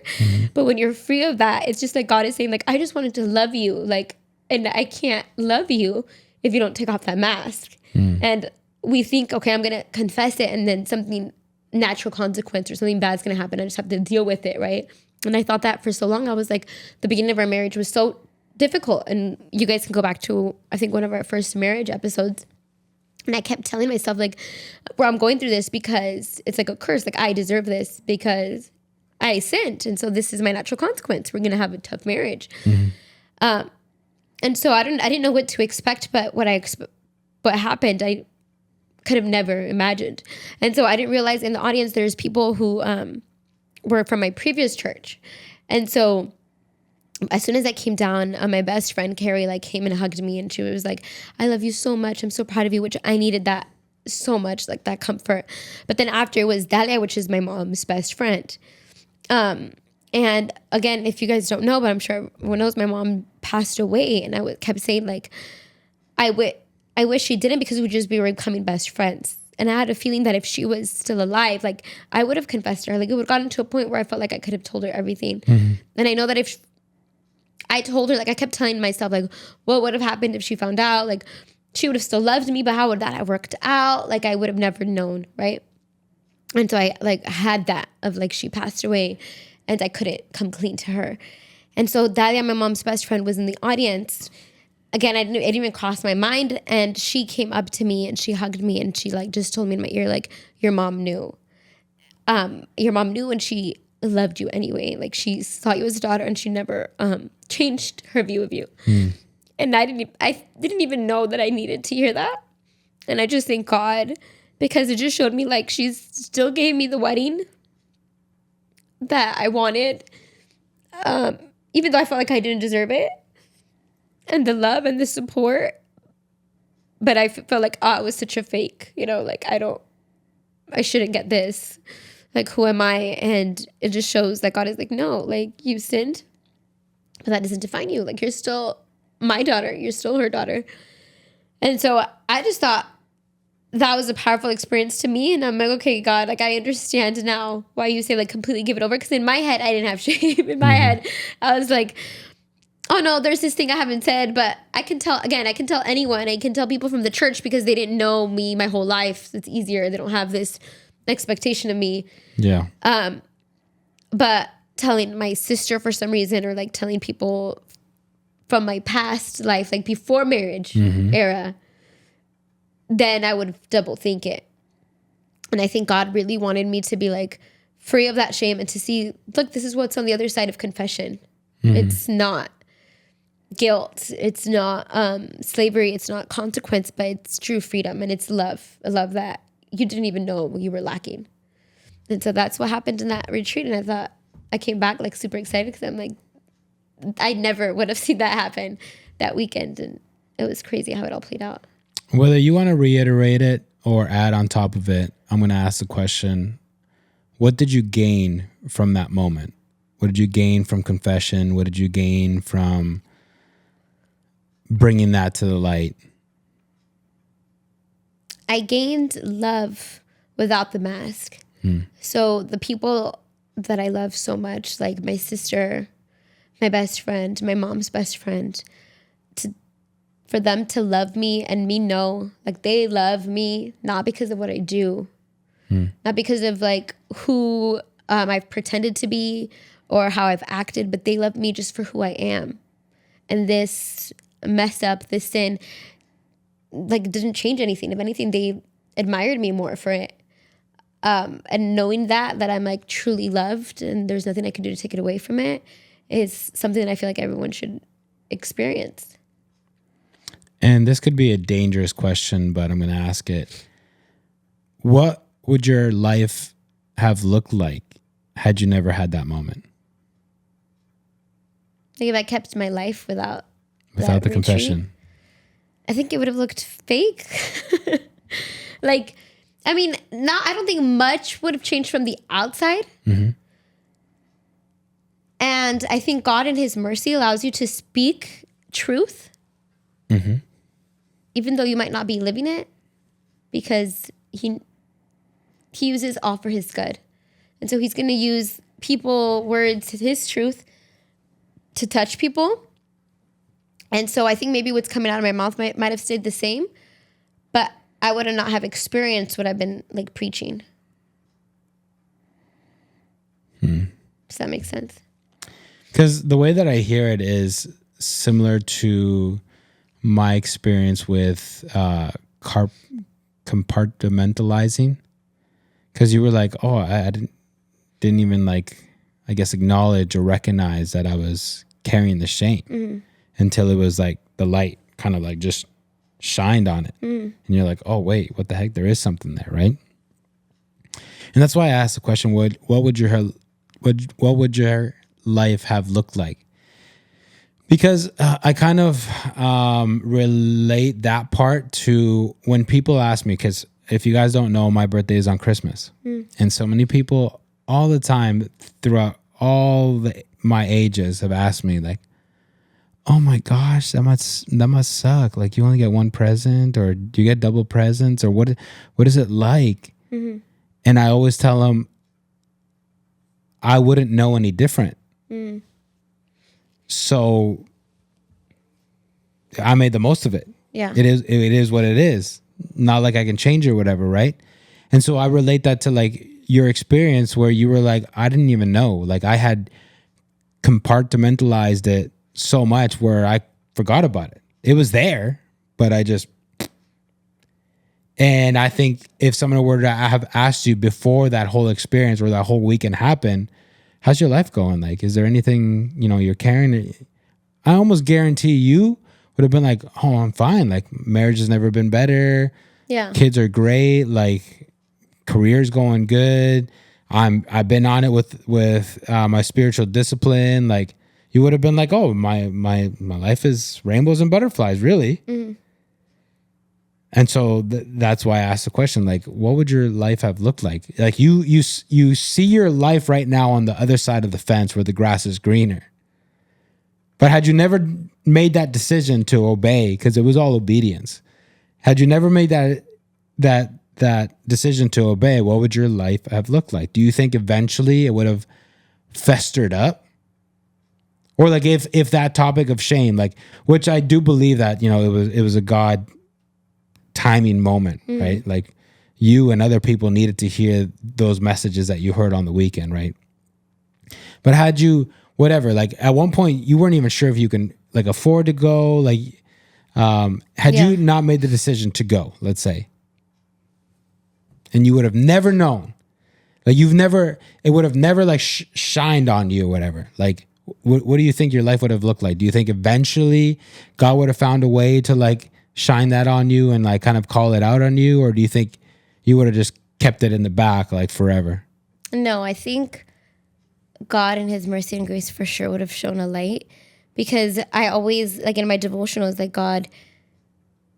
But when you're free of that, it's just like God is saying, like, I just wanted to love you. Like, and I can't love you if you don't take off that mask. And we think, okay, I'm going to confess it, and then something, natural consequence or something bad's going to happen. I just have to deal with it, right? And I thought that for so long. I was like, the beginning of our marriage was so difficult. And you guys can go back to, I think, one of our first marriage episodes. And I kept telling myself, like, well, I'm going through this because it's like a curse. Like, I deserve this because I sinned. And so this is my natural consequence. We're going to have a tough marriage. And so I didn't know what to expect, but what happened, I could have never imagined. And so I didn't realize in the audience, there's people who were from my previous church. And so as soon as I came down, my best friend, Carrie, like, came and hugged me, and she was like, I love you so much. I'm so proud of you, which I needed that so much, like that comfort. But then after, it was Dalia, which is my mom's best friend. And again, if you guys don't know, but I'm sure everyone knows, my mom passed away, and I kept saying, like, I wish she didn't, because we would just be becoming best friends. And I had a feeling that if she was still alive, like, I would have confessed to her. Like, it would have gotten to a point where I felt like I could have told her everything. And I know that if I told her, like, I kept telling myself, like, what would have happened if she found out? Like, she would have still loved me, but how would that have worked out? Like, I would have never known, right? And so I, like, had that of, like, she passed away, and I couldn't come clean to her. And so Dalia, my mom's best friend, was in the audience. Again, it didn't even cross my mind. And she came up to me, and she hugged me, and she, like, just told me in my ear, like, your mom knew. Your mom knew, and she loved you anyway. Like, she saw you as a daughter, and she never changed her view of you. And I didn't even know that I needed to hear that. And I just thank God, because it just showed me, like, she still gave me the wedding that I wanted, even though I felt like I didn't deserve it, and the love and the support. But I felt like, it was such a fake, like, I shouldn't get this. Like, who am I? And it just shows that God is like, no, like, you sinned, but that doesn't define you. Like, you're still my daughter. You're still her daughter. And so I just thought that was a powerful experience to me. And I'm like, okay, God, like, I understand now why you say, like, completely give it over. Because in my head, I didn't have shame. In my head, I was like, oh no, there's this thing I haven't said, but I can tell anyone. I can tell people from the church, because they didn't know me my whole life. It's easier. They don't have this expectation of me. Yeah. But telling my sister for some reason, or like telling people from my past life, like before marriage era, then I would double think it. And I think God really wanted me to be like free of that shame, and to see, look, this is what's on the other side of confession. It's not guilt. It's not slavery. It's not consequence, but it's true freedom, and it's love. A love that you didn't even know you were lacking. And so that's what happened in that retreat. And I thought, I came back like super excited, because I'm like, I never would have seen that happen that weekend. And it was crazy how it all played out. Whether you want to reiterate it or add on top of it, I'm going to ask the question, what did you gain from that moment? What did you gain from confession? What did you gain from bringing that to the light? I gained love without the mask. So the people that I love so much, like my sister, my best friend, my mom's best friend, for them to love me and me know, like they love me not because of what I do, not because of like who I've pretended to be or how I've acted, but they love me just for who I am. And this mess up, this sin, like didn't change anything. If anything, they admired me more for it. And knowing that I'm like truly loved and there's nothing I can do to take it away from it is something that I feel like everyone should experience. And this could be a dangerous question, but I'm going to ask it. What would your life have looked like had you never had that moment? Like if I kept my life without the retreat, confession? I think it would have looked fake. Like, I mean, I don't think much would have changed from the outside. Mm-hmm. And I think God in his mercy allows you to speak truth. Mm-hmm. Even though you might not be living it, because he uses all for his good. And so he's going to use people, words, his truth to touch people. And so I think maybe what's coming out of my mouth might have stayed the same, but I would not have experienced what I've been like preaching. Does that make sense? Because the way that I hear it is similar to my experience with compartmentalizing. Because you were like, oh, I didn't even like, I guess, acknowledge or recognize that I was carrying the shame until it was like the light kind of like just shined on it. And you're like, oh, wait, what the heck? There is something there, right? And that's why I asked the question, what would your life have looked like? Because I kind of relate that part to when people ask me, because if you guys don't know, my birthday is on Christmas. And so many people all the time throughout my ages have asked me like, oh my gosh, that must suck. Like you only get one present, or do you get double presents, or what is it like? And I always tell them I wouldn't know any different. So I made the most of it. Yeah. It is what it is. Not like I can change it or whatever, right? And so I relate that to like your experience where you were like, I didn't even know. Like I had compartmentalized it so much where I forgot about it. It was there, but and I think if someone were to have asked you before that whole experience or that whole weekend happened, how's your life going? Like, is there anything, you're carrying? I almost guarantee you would have been like, oh, I'm fine. Like marriage has never been better. Yeah. Kids are great. Like career's going good. I've been on it with my spiritual discipline. Like you would have been like, oh, my life is rainbows and butterflies, really. And so that's why I asked the question, like, what would your life have looked like? Like you see your life right now on the other side of the fence where the grass is greener. But had you never made that decision to obey, because it was all obedience, had you never made that decision to obey, what would your life have looked like? Do you think eventually it would have festered up? Or like if that topic of shame, like, which I do believe that, it was a God timing moment, right? Like you and other people needed to hear those messages that you heard on the weekend, right? But had you, whatever, like at one point you weren't even sure if you can like afford to go, like, had you not made the decision to go, let's say, and you would have never known, like it would have never like shined on you or whatever. Like, what do you think your life would have looked like? Do you think eventually God would have found a way to like shine that on you and like kind of call it out on you? Or do you think you would have just kept it in the back like forever? No, I think God in his mercy and grace for sure would have shown a light, because I always, like in my devotionals, like God,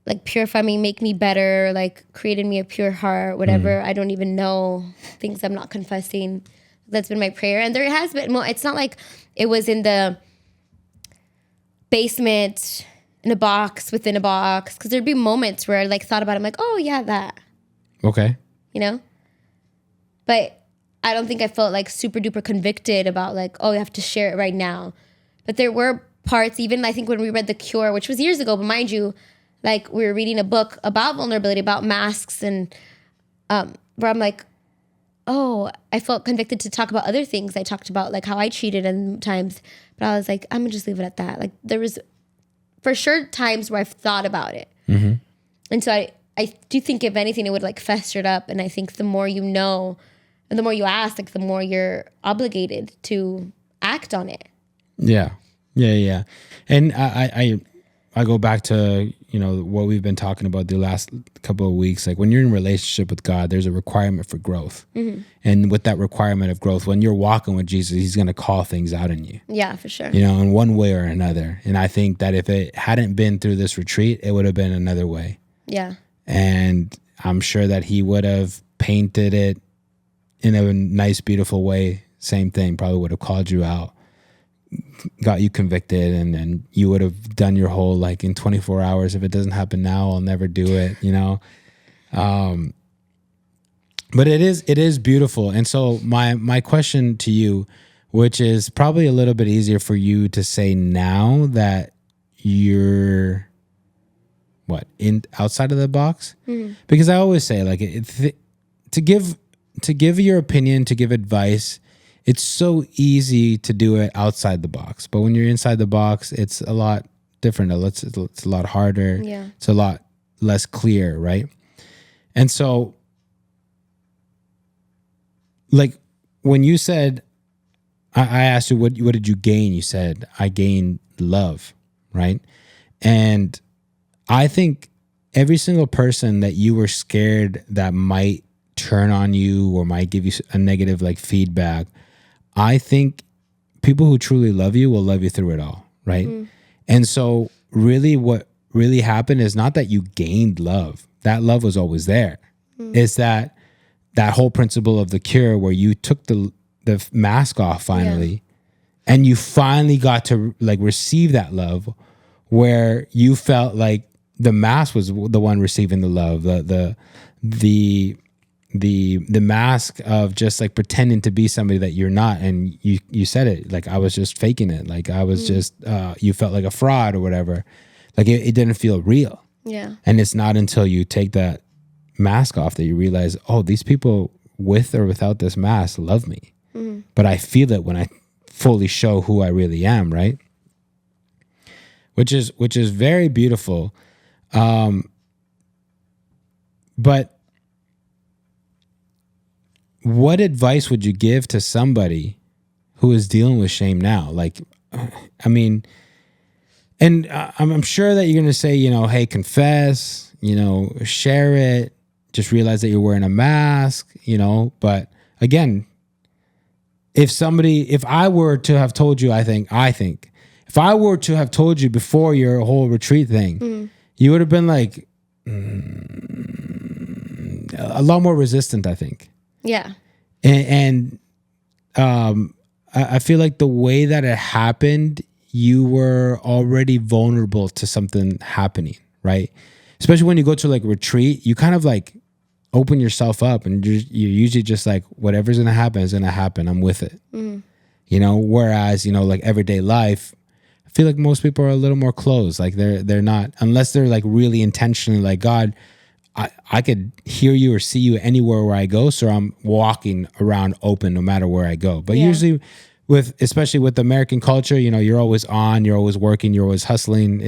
like purify me, make me better, like create in me a pure heart, whatever. I don't even know, things I'm not confessing. That's been my prayer. And there has been, well, it's not like it was in the basement in a box within a box. Because there'd be moments where I like thought about it. I'm like, oh yeah, that. Okay. You know? But I don't think I felt like super duper convicted about like, oh, you have to share it right now. But there were parts, even I think when we read The Cure, which was years ago, but mind you, like we were reading a book about vulnerability, about masks, and where I'm like, oh, I felt convicted to talk about other things. I talked about like how I cheated and times, but I was like, I'm gonna just leave it at that. Like there was for sure times where I've thought about it. Mm-hmm. And so I do think if anything, it would like festered up. And I think the more you know, and the more you ask, like the more you're obligated to act on it. Yeah. And I go back to, what we've been talking about the last couple of weeks. Like when you're in a relationship with God, there's a requirement for growth. Mm-hmm. And with that requirement of growth, when you're walking with Jesus, he's going to call things out in you. Yeah, for sure. In one way or another. And I think that if it hadn't been through this retreat, it would have been another way. Yeah. And I'm sure that he would have painted it in a nice, beautiful way. Same thing, probably would have called you out, got you convicted, and then you would have done your whole, like, in 24 hours, if it doesn't happen now, I'll never do it, But it is beautiful. And so my question to you, which is probably a little bit easier for you to say now that you're outside of the box, because I always say, like, to give your opinion, to give advice, it's so easy to do it outside the box. But when you're inside the box, it's a lot different. It's a lot harder. Yeah. It's a lot less clear, right? And so, like, when you said, I asked you, what did you gain? You said, I gained love, right? And I think every single person that you were scared that might turn on you or might give you a negative, like, feedback, I think people who truly love you will love you through it all, right? And so really what really happened is not that you gained love. That love was always there. It's that whole principle of The Cure where you took the mask off finally, and you finally got to, like, receive that love, where you felt like the mask was the one receiving the love, the mask of just, like, pretending to be somebody that you're not. And you said it, like, I was just faking it. Like, I was just, you felt like a fraud or whatever. Like, it didn't feel real. Yeah. And it's not until you take that mask off that you realize, oh, these people with or without this mask love me. But I feel it when I fully show who I really am, right? Which is very beautiful. But what advice would you give to somebody who is dealing with shame now? Like, I mean, and I'm sure that you're going to say, hey, confess, share it, just realize that you're wearing a mask, but again, if I were to have told you, I think, if I were to have told you before your whole retreat thing, you would have been like, a lot more resistant, I think. Yeah. And I feel like the way that it happened, you were already vulnerable to something happening, right? Especially when you go to, like, retreat, you kind of, like, open yourself up, and you're usually just like, whatever's going to happen is going to happen. I'm with it. Whereas, like, everyday life, I feel like most people are a little more closed. Like, they're not, unless they're, like, really intentionally like, God, I could hear you or see you anywhere where I go, so I'm walking around open no matter where I go. But usually especially with American culture, you're always on, you're always working, you're always hustling.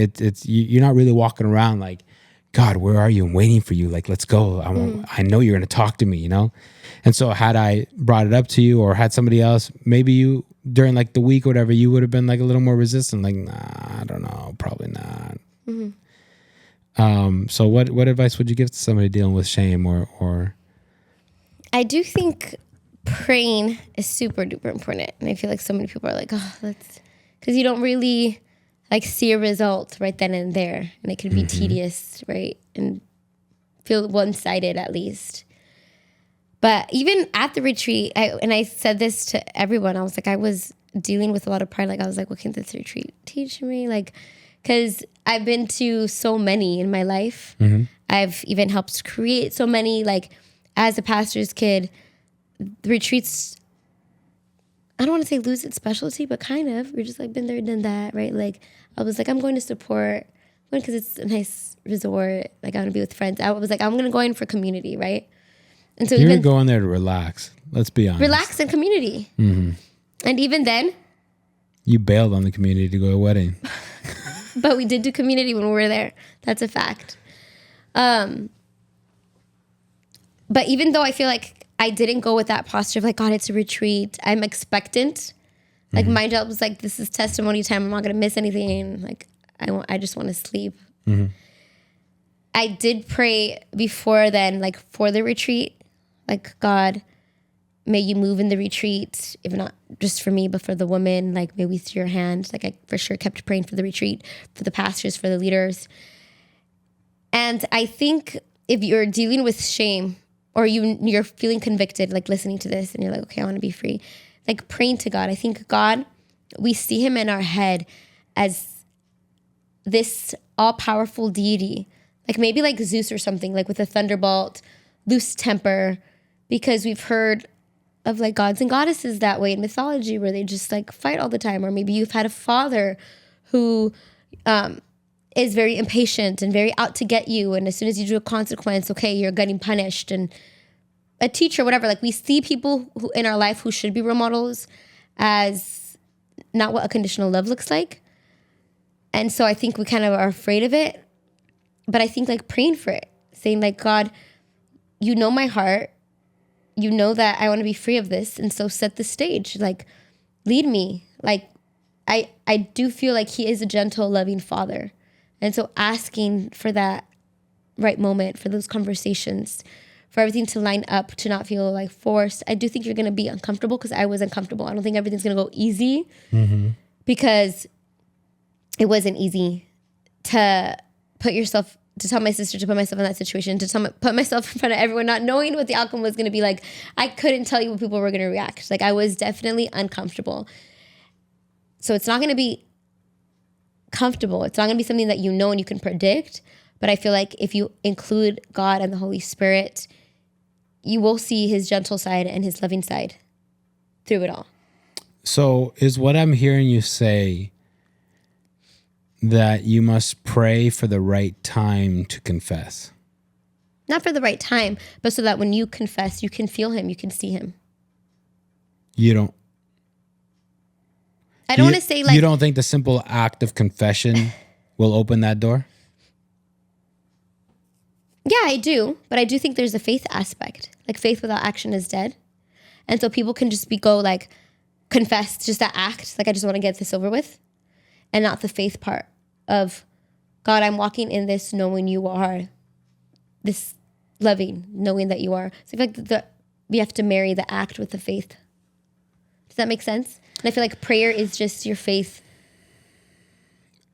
You're not really walking around like, God, where are you? I'm waiting for you. Like, let's go. I know you're going to talk to me, And so had I brought it up to you, or had somebody else, maybe you, during, like, the week or whatever, you would have been, like, a little more resistant. Like, nah, I don't know. Probably not. So what advice would you give to somebody dealing with shame or? I do think praying is super duper important. And I feel like so many people are like, oh, because you don't really, like, see a result right then and there. And it can be tedious, right? And feel one-sided at least. But even at the retreat, I said this to everyone. I was like, I was dealing with a lot of pride. Like, I was like, what can this retreat teach me? Like, because I've been to so many in my life. I've even helped create so many. Like, as a pastor's kid, the retreats, I don't want to say lose its specialty, but kind of. We're just like, been there, done that, right? Like, I was like, I'm going to support, because it's a nice resort. Like, I want to be with friends. I was like, I'm going to go in for community, right? And so You're even going there to relax. Let's be honest. relax in community. And even then, you bailed on the community to go to a wedding. but we did do community when we were there. That's a fact. But even though I feel like I didn't go with that posture of like, God, it's a retreat, I'm expectant. Like my job was like, this is testimony time. I'm not going to miss anything. Like I just want to sleep. I did pray before then, like for the retreat, like, God, may you move in the retreat, if not just for me, but for the women, like, may we see your hand. Like, I for sure kept praying for the retreat, for the pastors, for the leaders. And I think if you're dealing with shame or you're feeling convicted, like listening to this and you're like, okay, I want to be free, like praying to God. I think God, we see him in our head as this all-powerful deity, like maybe like Zeus or something, like with a thunderbolt, loose temper, because we've heard of like gods and goddesses that way in mythology where they just like fight all the time. Or maybe you've had a father who is very impatient and very out to get you. And as soon as you do a consequence, okay, you're getting punished. And a teacher, whatever, like we see people who in our life who should be role models as not what a conditional love looks like. And so I think we kind of are afraid of it. But I think like praying for it, saying like, God, you know my heart. You know that I want to be free of this. And so set the stage, like lead me. Like I do feel like he is a gentle, loving father. And so asking for that right moment, for those conversations, for everything to line up, to not feel like forced. I do think you're going to be uncomfortable because I was uncomfortable. I don't think everything's going to go easy because it wasn't easy to tell my sister to put myself in that situation, put myself in front of everyone, not knowing what the outcome was going to be like. I couldn't tell you what people were going to react. Like I was definitely uncomfortable. So it's not going to be comfortable. It's not going to be something that you know and you can predict. But I feel like if you include God and the Holy Spirit, you will see his gentle side and his loving side through it all. So is what I'm hearing you say that you must pray for the right time to confess? Not for the right time, but so that when you confess, you can feel him, you can see him. I don't want to say like... You don't think the simple act of confession will open that door? Yeah, I do. But I do think there's a faith aspect. Like faith without action is dead. And so people can just go like, confess, just that act. Like I just want to get this over with. And not the faith part of, God, I'm walking in this knowing you are this loving, knowing that you are. So I feel like we have to marry the act with the faith. Does that make sense? And I feel like prayer is just your faith.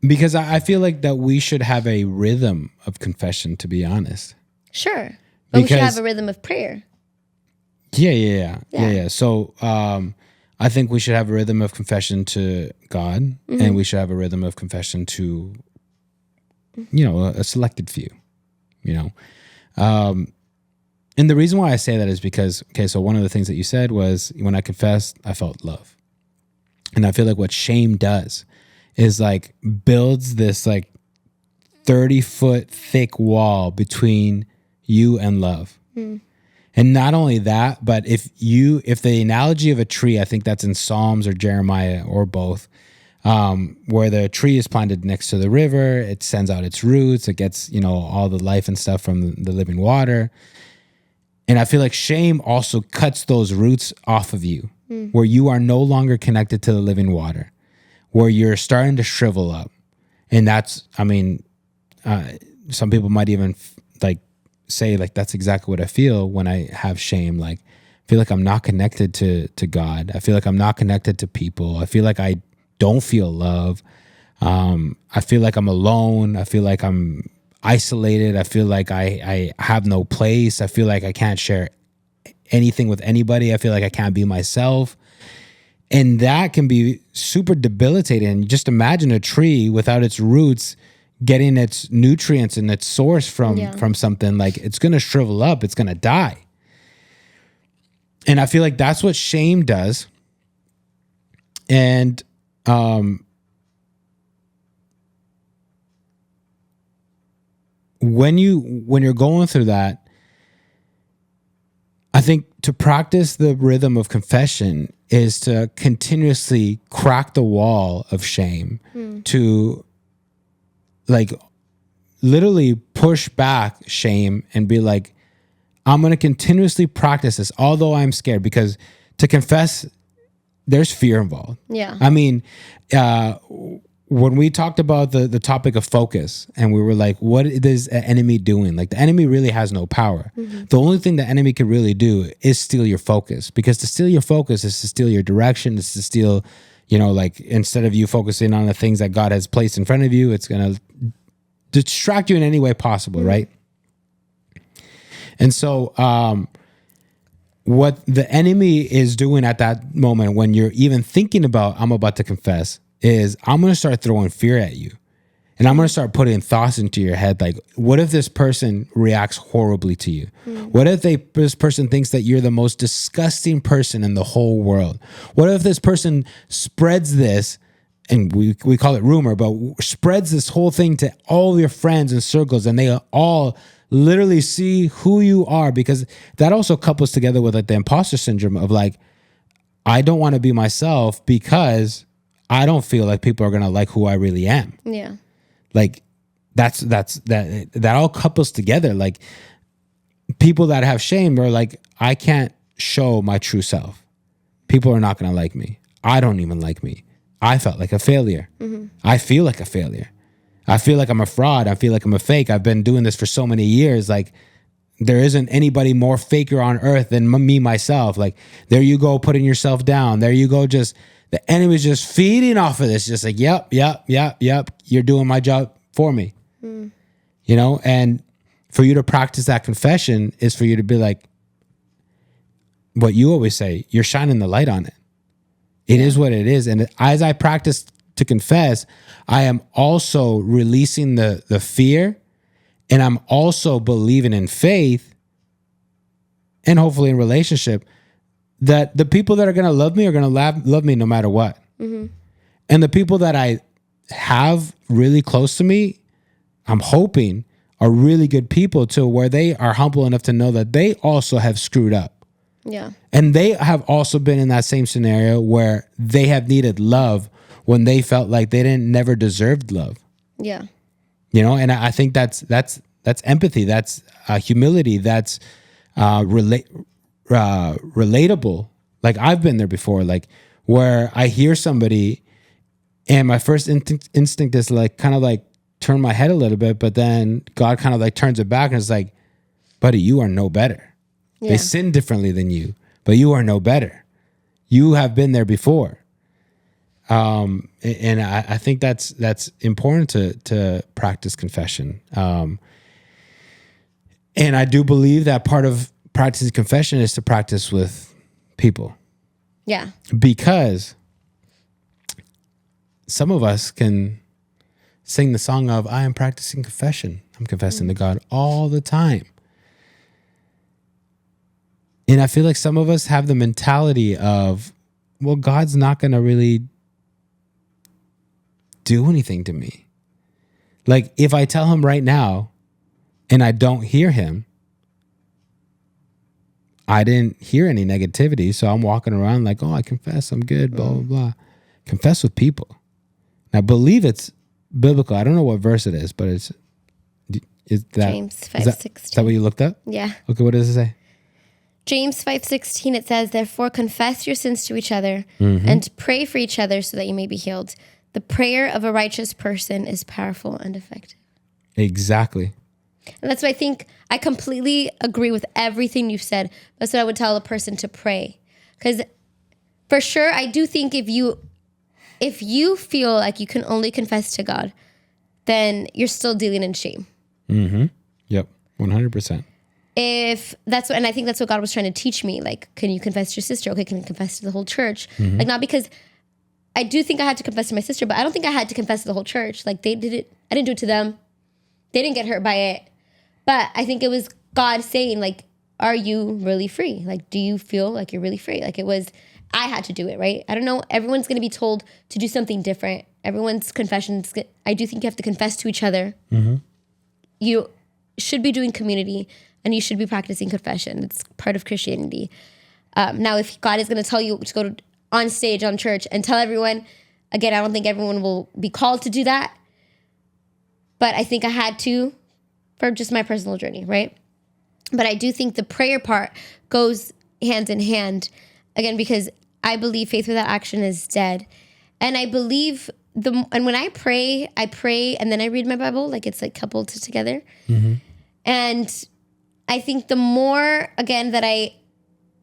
Because I feel like that we should have a rhythm of confession, to be honest. Sure. But we should have a rhythm of prayer. Yeah. So I think we should have a rhythm of confession to God, and we should have a rhythm of confession to, a selected few, And the reason why I say that is because, so one of the things that you said was when I confessed, I felt love. And I feel like what shame does is like builds this like 30-foot thick wall between you and love. And not only that, but if the analogy of a tree, I think that's in Psalms or Jeremiah or both, where the tree is planted next to the river, it sends out its roots, it gets, all the life and stuff from the living water. And I feel like shame also cuts those roots off of you, where you are no longer connected to the living water, where you're starting to shrivel up. And that's, some people might even say like, that's exactly what I feel when I have shame. Like, I feel like I'm not connected to God. I feel like I'm not connected to people. I feel like I don't feel love. I feel like I'm alone. I feel like I'm isolated. I feel like I have no place. I feel like I can't share anything with anybody. I feel like I can't be myself. And that can be super debilitating. And just imagine a tree without its roots getting its nutrients and its source from something. Like, it's going to shrivel up. It's going to die. And I feel like that's what shame does. And when you're going through that, I think to practice the rhythm of confession is to continuously crack the wall of shame, to like literally push back shame and be like, I'm going to continuously practice this, although I'm scared, because to confess, there's fear involved. Yeah. I mean, when we talked about the topic of focus, and we were like, what is an enemy doing? Like, the enemy really has no power. The only thing the enemy can really do is steal your focus, because to steal your focus is to steal your direction. It's to steal, like, instead of you focusing on the things that God has placed in front of you, it's going to distract you in any way possible, right? And so what the enemy is doing at that moment, when you're even thinking about, I'm about to confess, is I'm going to start throwing fear at you. And I'm going to start putting thoughts into your head. Like, what if this person reacts horribly to you? What if this person thinks that you're the most disgusting person in the whole world? What if this person spreads this, and we call it rumor, but spreads this whole thing to all your friends and circles, and they all literally see who you are? Because that also couples together with like the imposter syndrome of like, I don't want to be myself because I don't feel like people are going to like who I really am. Yeah. Like that all couples together. Like, people that have shame are like, I can't show my true self. People are not going to like me. I don't even like me. I felt like a failure. I feel like a failure. I feel like I'm a fraud. I feel like I'm a fake. I've been doing this for so many years. Like, there isn't anybody more faker on earth than me, myself. Like, there you go, putting yourself down. There you go, just the enemy's just feeding off of this. Just like, yep. You're doing my job for me. And for you to practice that confession is for you to be like, what you always say, you're shining the light on it. It is what it is. And as I practice to confess, I am also releasing the fear, and I'm also believing in faith, and hopefully in relationship, that the people that are going to love me are going to love me no matter what. And the people that I have really close to me, I'm hoping are really good people, to where they are humble enough to know that they also have screwed up. Yeah. And they have also been in that same scenario where they have needed love when they felt like they never deserved love. Yeah. And I think that's empathy. That's humility. That's relatable. Like, I've been there before, like, where I hear somebody and my first instinct is like, kind of like turn my head a little bit, but then God kind of like turns it back and it's like, buddy, you are no better. Yeah. They sin differently than you, but you are no better. You have been there before. And I think that's important to practice confession. And I do believe that part of practicing confession is to practice with people. Yeah. Because some of us can sing the song of, I am practicing confession. I'm confessing to God all the time. And I feel like some of us have the mentality of, well, God's not going to really do anything to me. Like, if I tell him right now and I don't hear him, I didn't hear any negativity. So I'm walking around like, oh, I confess, I'm good, blah, blah, blah. Confess with people. Now, believe it's biblical. I don't know what verse it is, but is that James 5:16. Is that what you looked up? Yeah. Okay, what does it say? James 5:16, it says, therefore confess your sins to each other and pray for each other so that you may be healed. The prayer of a righteous person is powerful and effective. Exactly. And that's why I think I completely agree with everything you've said. That's what I would tell a person to pray. Because for sure, I do think if you feel like you can only confess to God, then you're still dealing in shame. Yep, 100%. if that's what, and I think that's what God was trying to teach me. Like, can you confess to your sister? Okay, can you confess to the whole church? Like, not because I do think I had to confess to my sister, but I don't think I had to confess to the whole church. Like, they did it. I didn't do it to them. They didn't get hurt by it. But I think it was God saying, like, are you really free? Like, do you feel like you're really free? Like, it was, I had to do it, right? I don't know. Everyone's going to be told to do something different. Everyone's confessions. I do think you have to confess to each other. You should be doing community and you should be practicing confession. It's part of Christianity. Now, if God is going to tell you to go on stage on church and tell everyone, again, I don't think everyone will be called to do that. But I think I had to for just my personal journey, right? But I do think the prayer part goes hand in hand, again, because I believe faith without action is dead. And I believe and when I pray and then I read my Bible, like it's like coupled together. And I think the more, again, that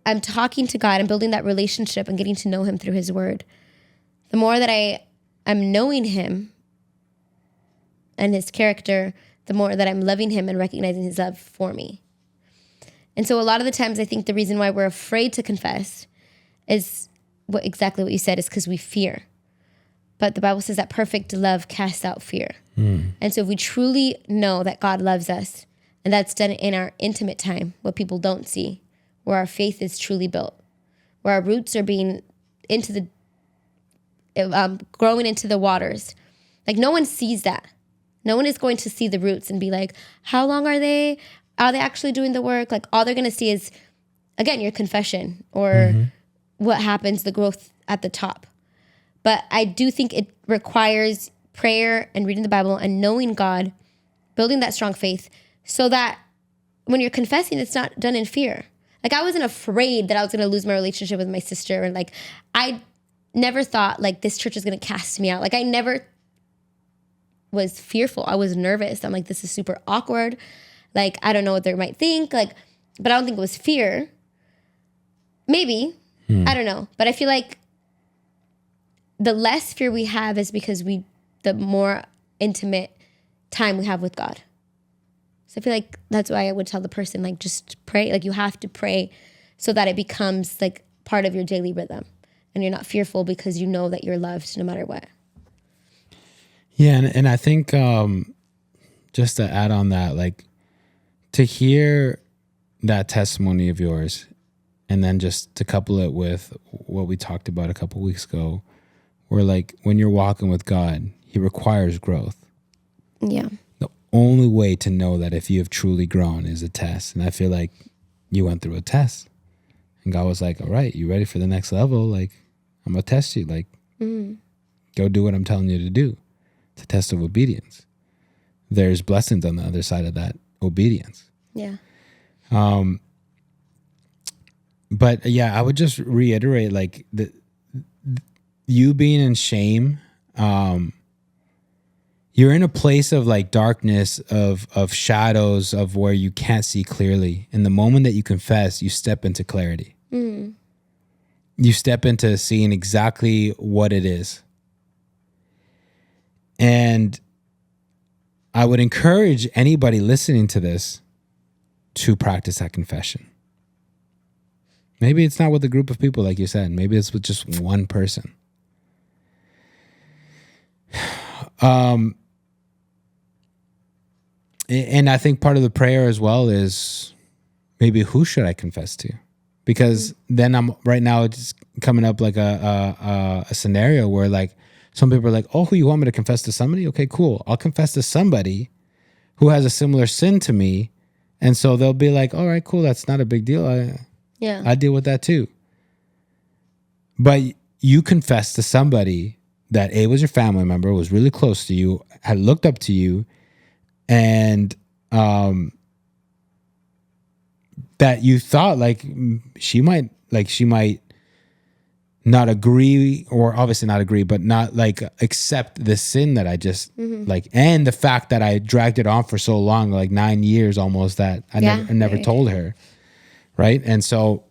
I'm talking to God and building that relationship and getting to know him through his word, the more that I'm knowing him and his character, the more that I'm loving him and recognizing his love for me. And so a lot of the times I think the reason why we're afraid to confess is exactly what you said, is because we fear. But the Bible says that perfect love casts out fear. And so if we truly know that God loves us, and that's done in our intimate time, what people don't see, where our faith is truly built, where our roots are being growing into the waters. Like, no one sees that. No one is going to see the roots and be like, how long are they? Are they actually doing the work? Like, all they're going to see is, again, your confession or what happens, the growth at the top. But I do think it requires prayer and reading the Bible and knowing God, building that strong faith, so that when you're confessing, it's not done in fear. Like, I wasn't afraid that I was going to lose my relationship with my sister. And like, I never thought like this church is going to cast me out. Like, I never was fearful. I was nervous. I'm like, this is super awkward. Like, I don't know what they might think. Like, but I don't think it was fear. Maybe. I don't know. But I feel like the less fear we have is because the more intimate time we have with God. So I feel like that's why I would tell the person, like, just pray. Like, you have to pray so that it becomes like part of your daily rhythm. And you're not fearful because you know that you're loved no matter what. Yeah, and I think just to add on that, like, to hear that testimony of yours and then just to couple it with what we talked about a couple weeks ago, where like when you're walking with God, he requires growth. Yeah. The only way to know that if you have truly grown is a test. And I feel like you went through a test. And God was like, all right, you ready for the next level? Like, I'm going to test you. Like, go do what I'm telling you to do. It's a test of obedience. There's blessings on the other side of that obedience. Yeah. But yeah, I would just reiterate, like, you being in shame, you're in a place of like darkness, of shadows, of where you can't see clearly. And the moment that you confess, you step into clarity. You step into seeing exactly what it is. And I would encourage anybody listening to this to practice that confession. Maybe it's not with a group of people, like you said. Maybe it's with just one person. And I think part of the prayer as well is maybe who should I confess to? Because then right now it's coming up like a scenario where like some people are like, oh, you want me to confess to somebody? Okay, cool. I'll confess to somebody who has a similar sin to me. And so they'll be like, all right, cool. That's not a big deal. I deal with that too. But you confess to somebody that was your family member, was really close to you, had looked up to you, and that you thought like she might not agree, or obviously not agree, but not like accept the sin that I just like, and the fact that I dragged it on for so long, like 9 years almost, that I never told her. Right. And so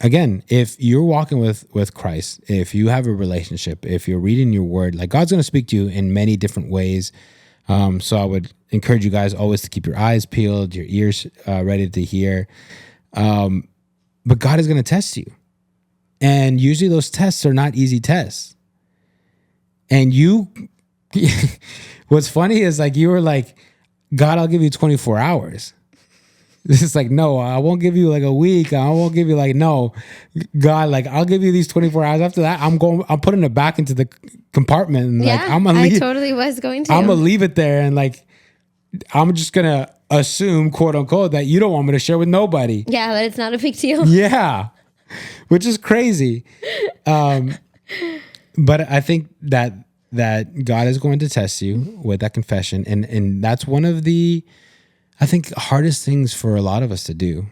again, if you're walking with Christ, if you have a relationship, if you're reading your word, like God's going to speak to you in many different ways. So I would encourage you guys always to keep your eyes peeled, your ears ready to hear. But God is going to test you. And usually those tests are not easy tests. And what's funny is like, you were like, God, I'll give you 24 hours. This is like, no, I won't give you like a week. I won't give you like, no, God, like I'll give you these 24 hours. After that, I'm putting it back into the compartment. And like, I totally was going to. I'm going to leave it there. And like, I'm just going to assume, quote unquote, that you don't want me to share with nobody. Yeah, but it's not a big deal. Yeah. Which is crazy. But I think that God is going to test you with that confession. And that's one of the, I think, hardest things for a lot of us to do,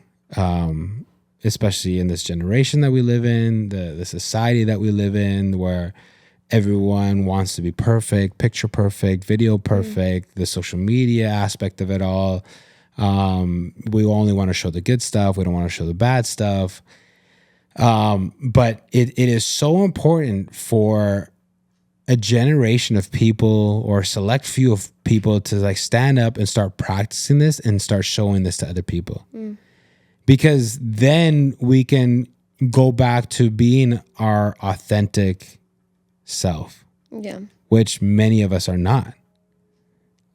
especially in this generation that we live in, the society that we live in, where everyone wants to be perfect, picture perfect, video perfect, the social media aspect of it all. We only want to show the good stuff. We don't want to show the bad stuff. But it is so important for a generation of people or a select few of people to like stand up and start practicing this and start showing this to other people. Because then we can go back to being our authentic self. Yeah. Which many of us are not.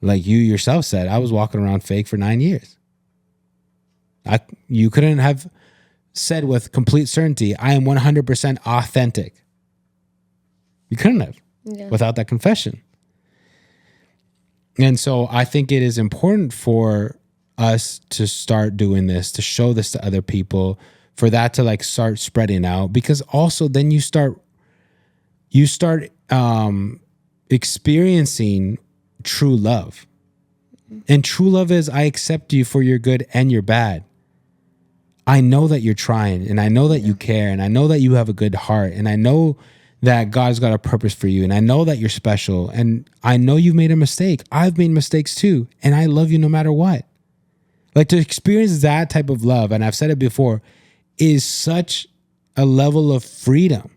Like you yourself said, I was walking around fake for 9 years. You couldn't have said with complete certainty, I am 100% authentic. You couldn't have without that confession. And so I think it is important for us to start doing this, to show this to other people, for that to like start spreading out, because also then you start experiencing true love. And true love is, I accept you for your good and your bad. I know that you're trying, and I know that you care, and I know that you have a good heart, and I know that God's got a purpose for you, and I know that you're special, and I know you've made a mistake. I've made mistakes too, and I love you no matter what. Like, to experience that type of love, and I've said it before, is such a level of freedom.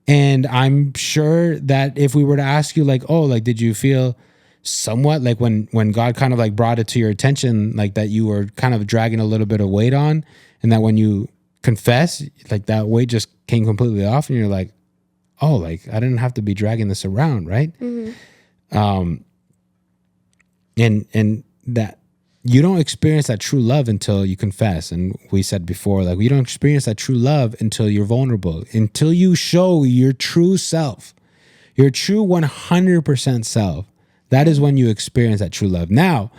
And I'm sure that if we were to ask you like, oh, like, did you feel somewhat like when God kind of like brought it to your attention, like that you were kind of dragging a little bit of weight on, and that when you confess, like that weight just came completely off, and you're like, oh, like I didn't have to be dragging this around, right? And that you don't experience that true love until you confess. And we said before, like, you don't experience that true love until you're vulnerable, until you show your true self, your true 100% self. That is when you experience that true love. Now,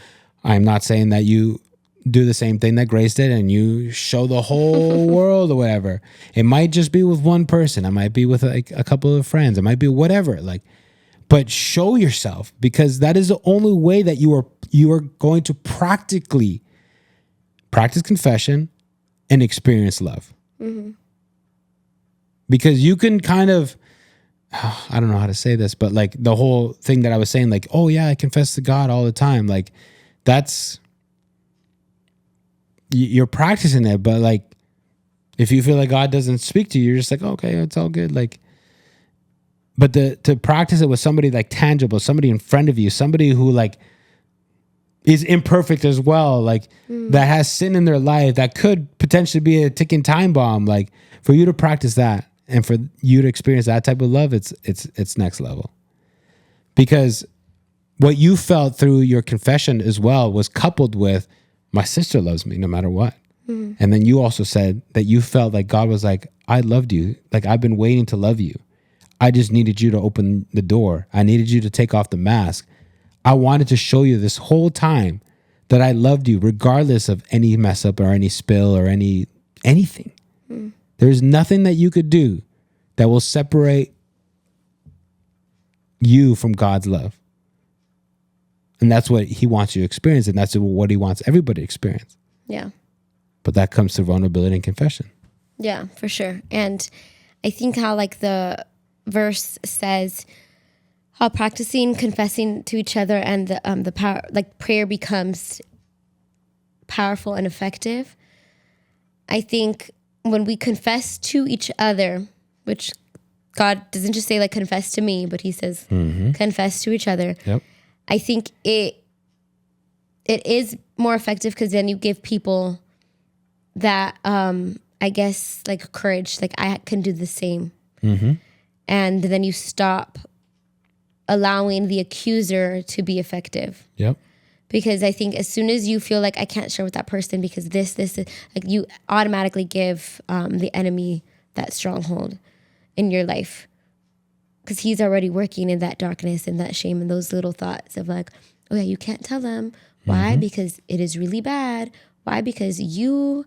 I'm not saying that you do the same thing that Grace did and you show the whole world or whatever. It might just be with one person. It might be with like a couple of friends. It might be whatever. Like, but show yourself, because that is the only way that you are going to practically practice confession and experience love. Because you can kind of, I don't know how to say this, but like the whole thing that I was saying, like, oh yeah, I confess to God all the time. Like, that's, you're practicing it, but like, if you feel like God doesn't speak to you, you're just like, okay, it's all good. Like, but to practice it with somebody like tangible, somebody in front of you, somebody who like is imperfect as well, like that has sin in their life, that could potentially be a ticking time bomb. Like, for you to practice that and for you to experience that type of love, it's next level. Because what you felt through your confession as well was coupled with, my sister loves me no matter what. And then you also said that you felt like God was like, I loved you. Like, I've been waiting to love you. I just needed you to open the door. I needed you to take off the mask. I wanted to show you this whole time that I loved you, regardless of any mess up or any spill or anything. There's nothing that you could do that will separate you from God's love. And that's what he wants you to experience. And that's what he wants everybody to experience. Yeah. But that comes through vulnerability and confession. Yeah, for sure. And I think how like the verse says, how practicing confessing to each other and the power, like prayer becomes powerful and effective. I think when we confess to each other, which God doesn't just say like confess to me, but he says confess to each other. Yep. I think it is more effective because then you give people that, I guess, like courage, like I can do the same. Mm-hmm. And then you stop allowing the accuser to be effective. Yep. Because I think as soon as you feel like I can't share with that person because this, like you automatically give the enemy that stronghold in your life. Because he's already working in that darkness and that shame and those little thoughts of like, oh yeah, you can't tell them. Why? Mm-hmm. Because it is really bad. Why? Because you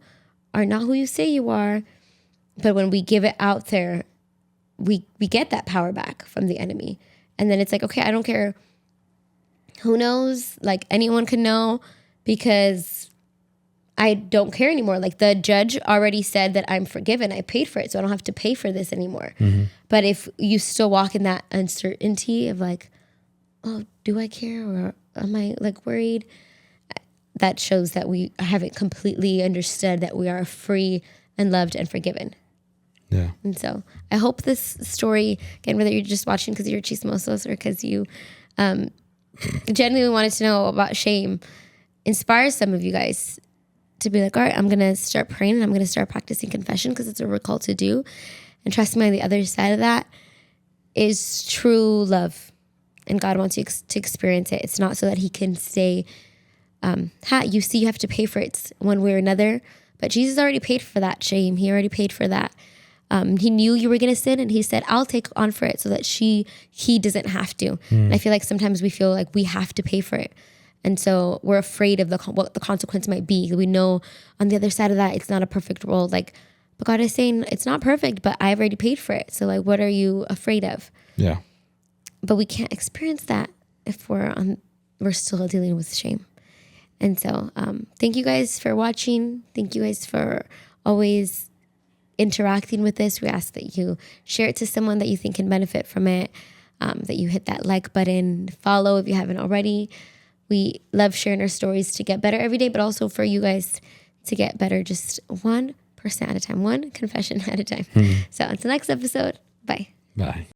are not who you say you are. But when we give it out there, we get that power back from the enemy. And then it's like, okay, I don't care. Who knows? Like anyone can know because I don't care anymore. Like the judge already said that I'm forgiven. I paid for it, so I don't have to pay for this anymore. Mm-hmm. But if you still walk in that uncertainty of like, oh, do I care or am I like worried? That shows that we haven't completely understood that we are free and loved and forgiven. Yeah. And so I hope this story, again, whether you're just watching because you're chismosos or because you genuinely wanted to know about shame, inspires some of you guys to be like, all right, I'm going to start praying and I'm going to start practicing confession because it's what we're called to do. And trust me, on the other side of that is true love. And God wants you to experience it. It's not so that he can say, you see, you have to pay for it one way or another. But Jesus already paid for that shame. He already paid for that. He knew you were going to sin and he said, I'll take on for it so that he doesn't have to. And I feel like sometimes we feel like we have to pay for it. And so we're afraid of what the consequence might be. We know on the other side of that, it's not a perfect world. Like, but God is saying it's not perfect, but I've already paid for it. So like, what are you afraid of? Yeah. But we can't experience that if we're still dealing with shame. And so thank you guys for watching. Thank you guys for always interacting with this. We ask that you share it to someone that you think can benefit from it, that you hit that like button, follow if you haven't already. We love sharing our stories to get better every day, but also for you guys to get better just 1% at a time, one confession at a time. So until next episode, bye. Bye.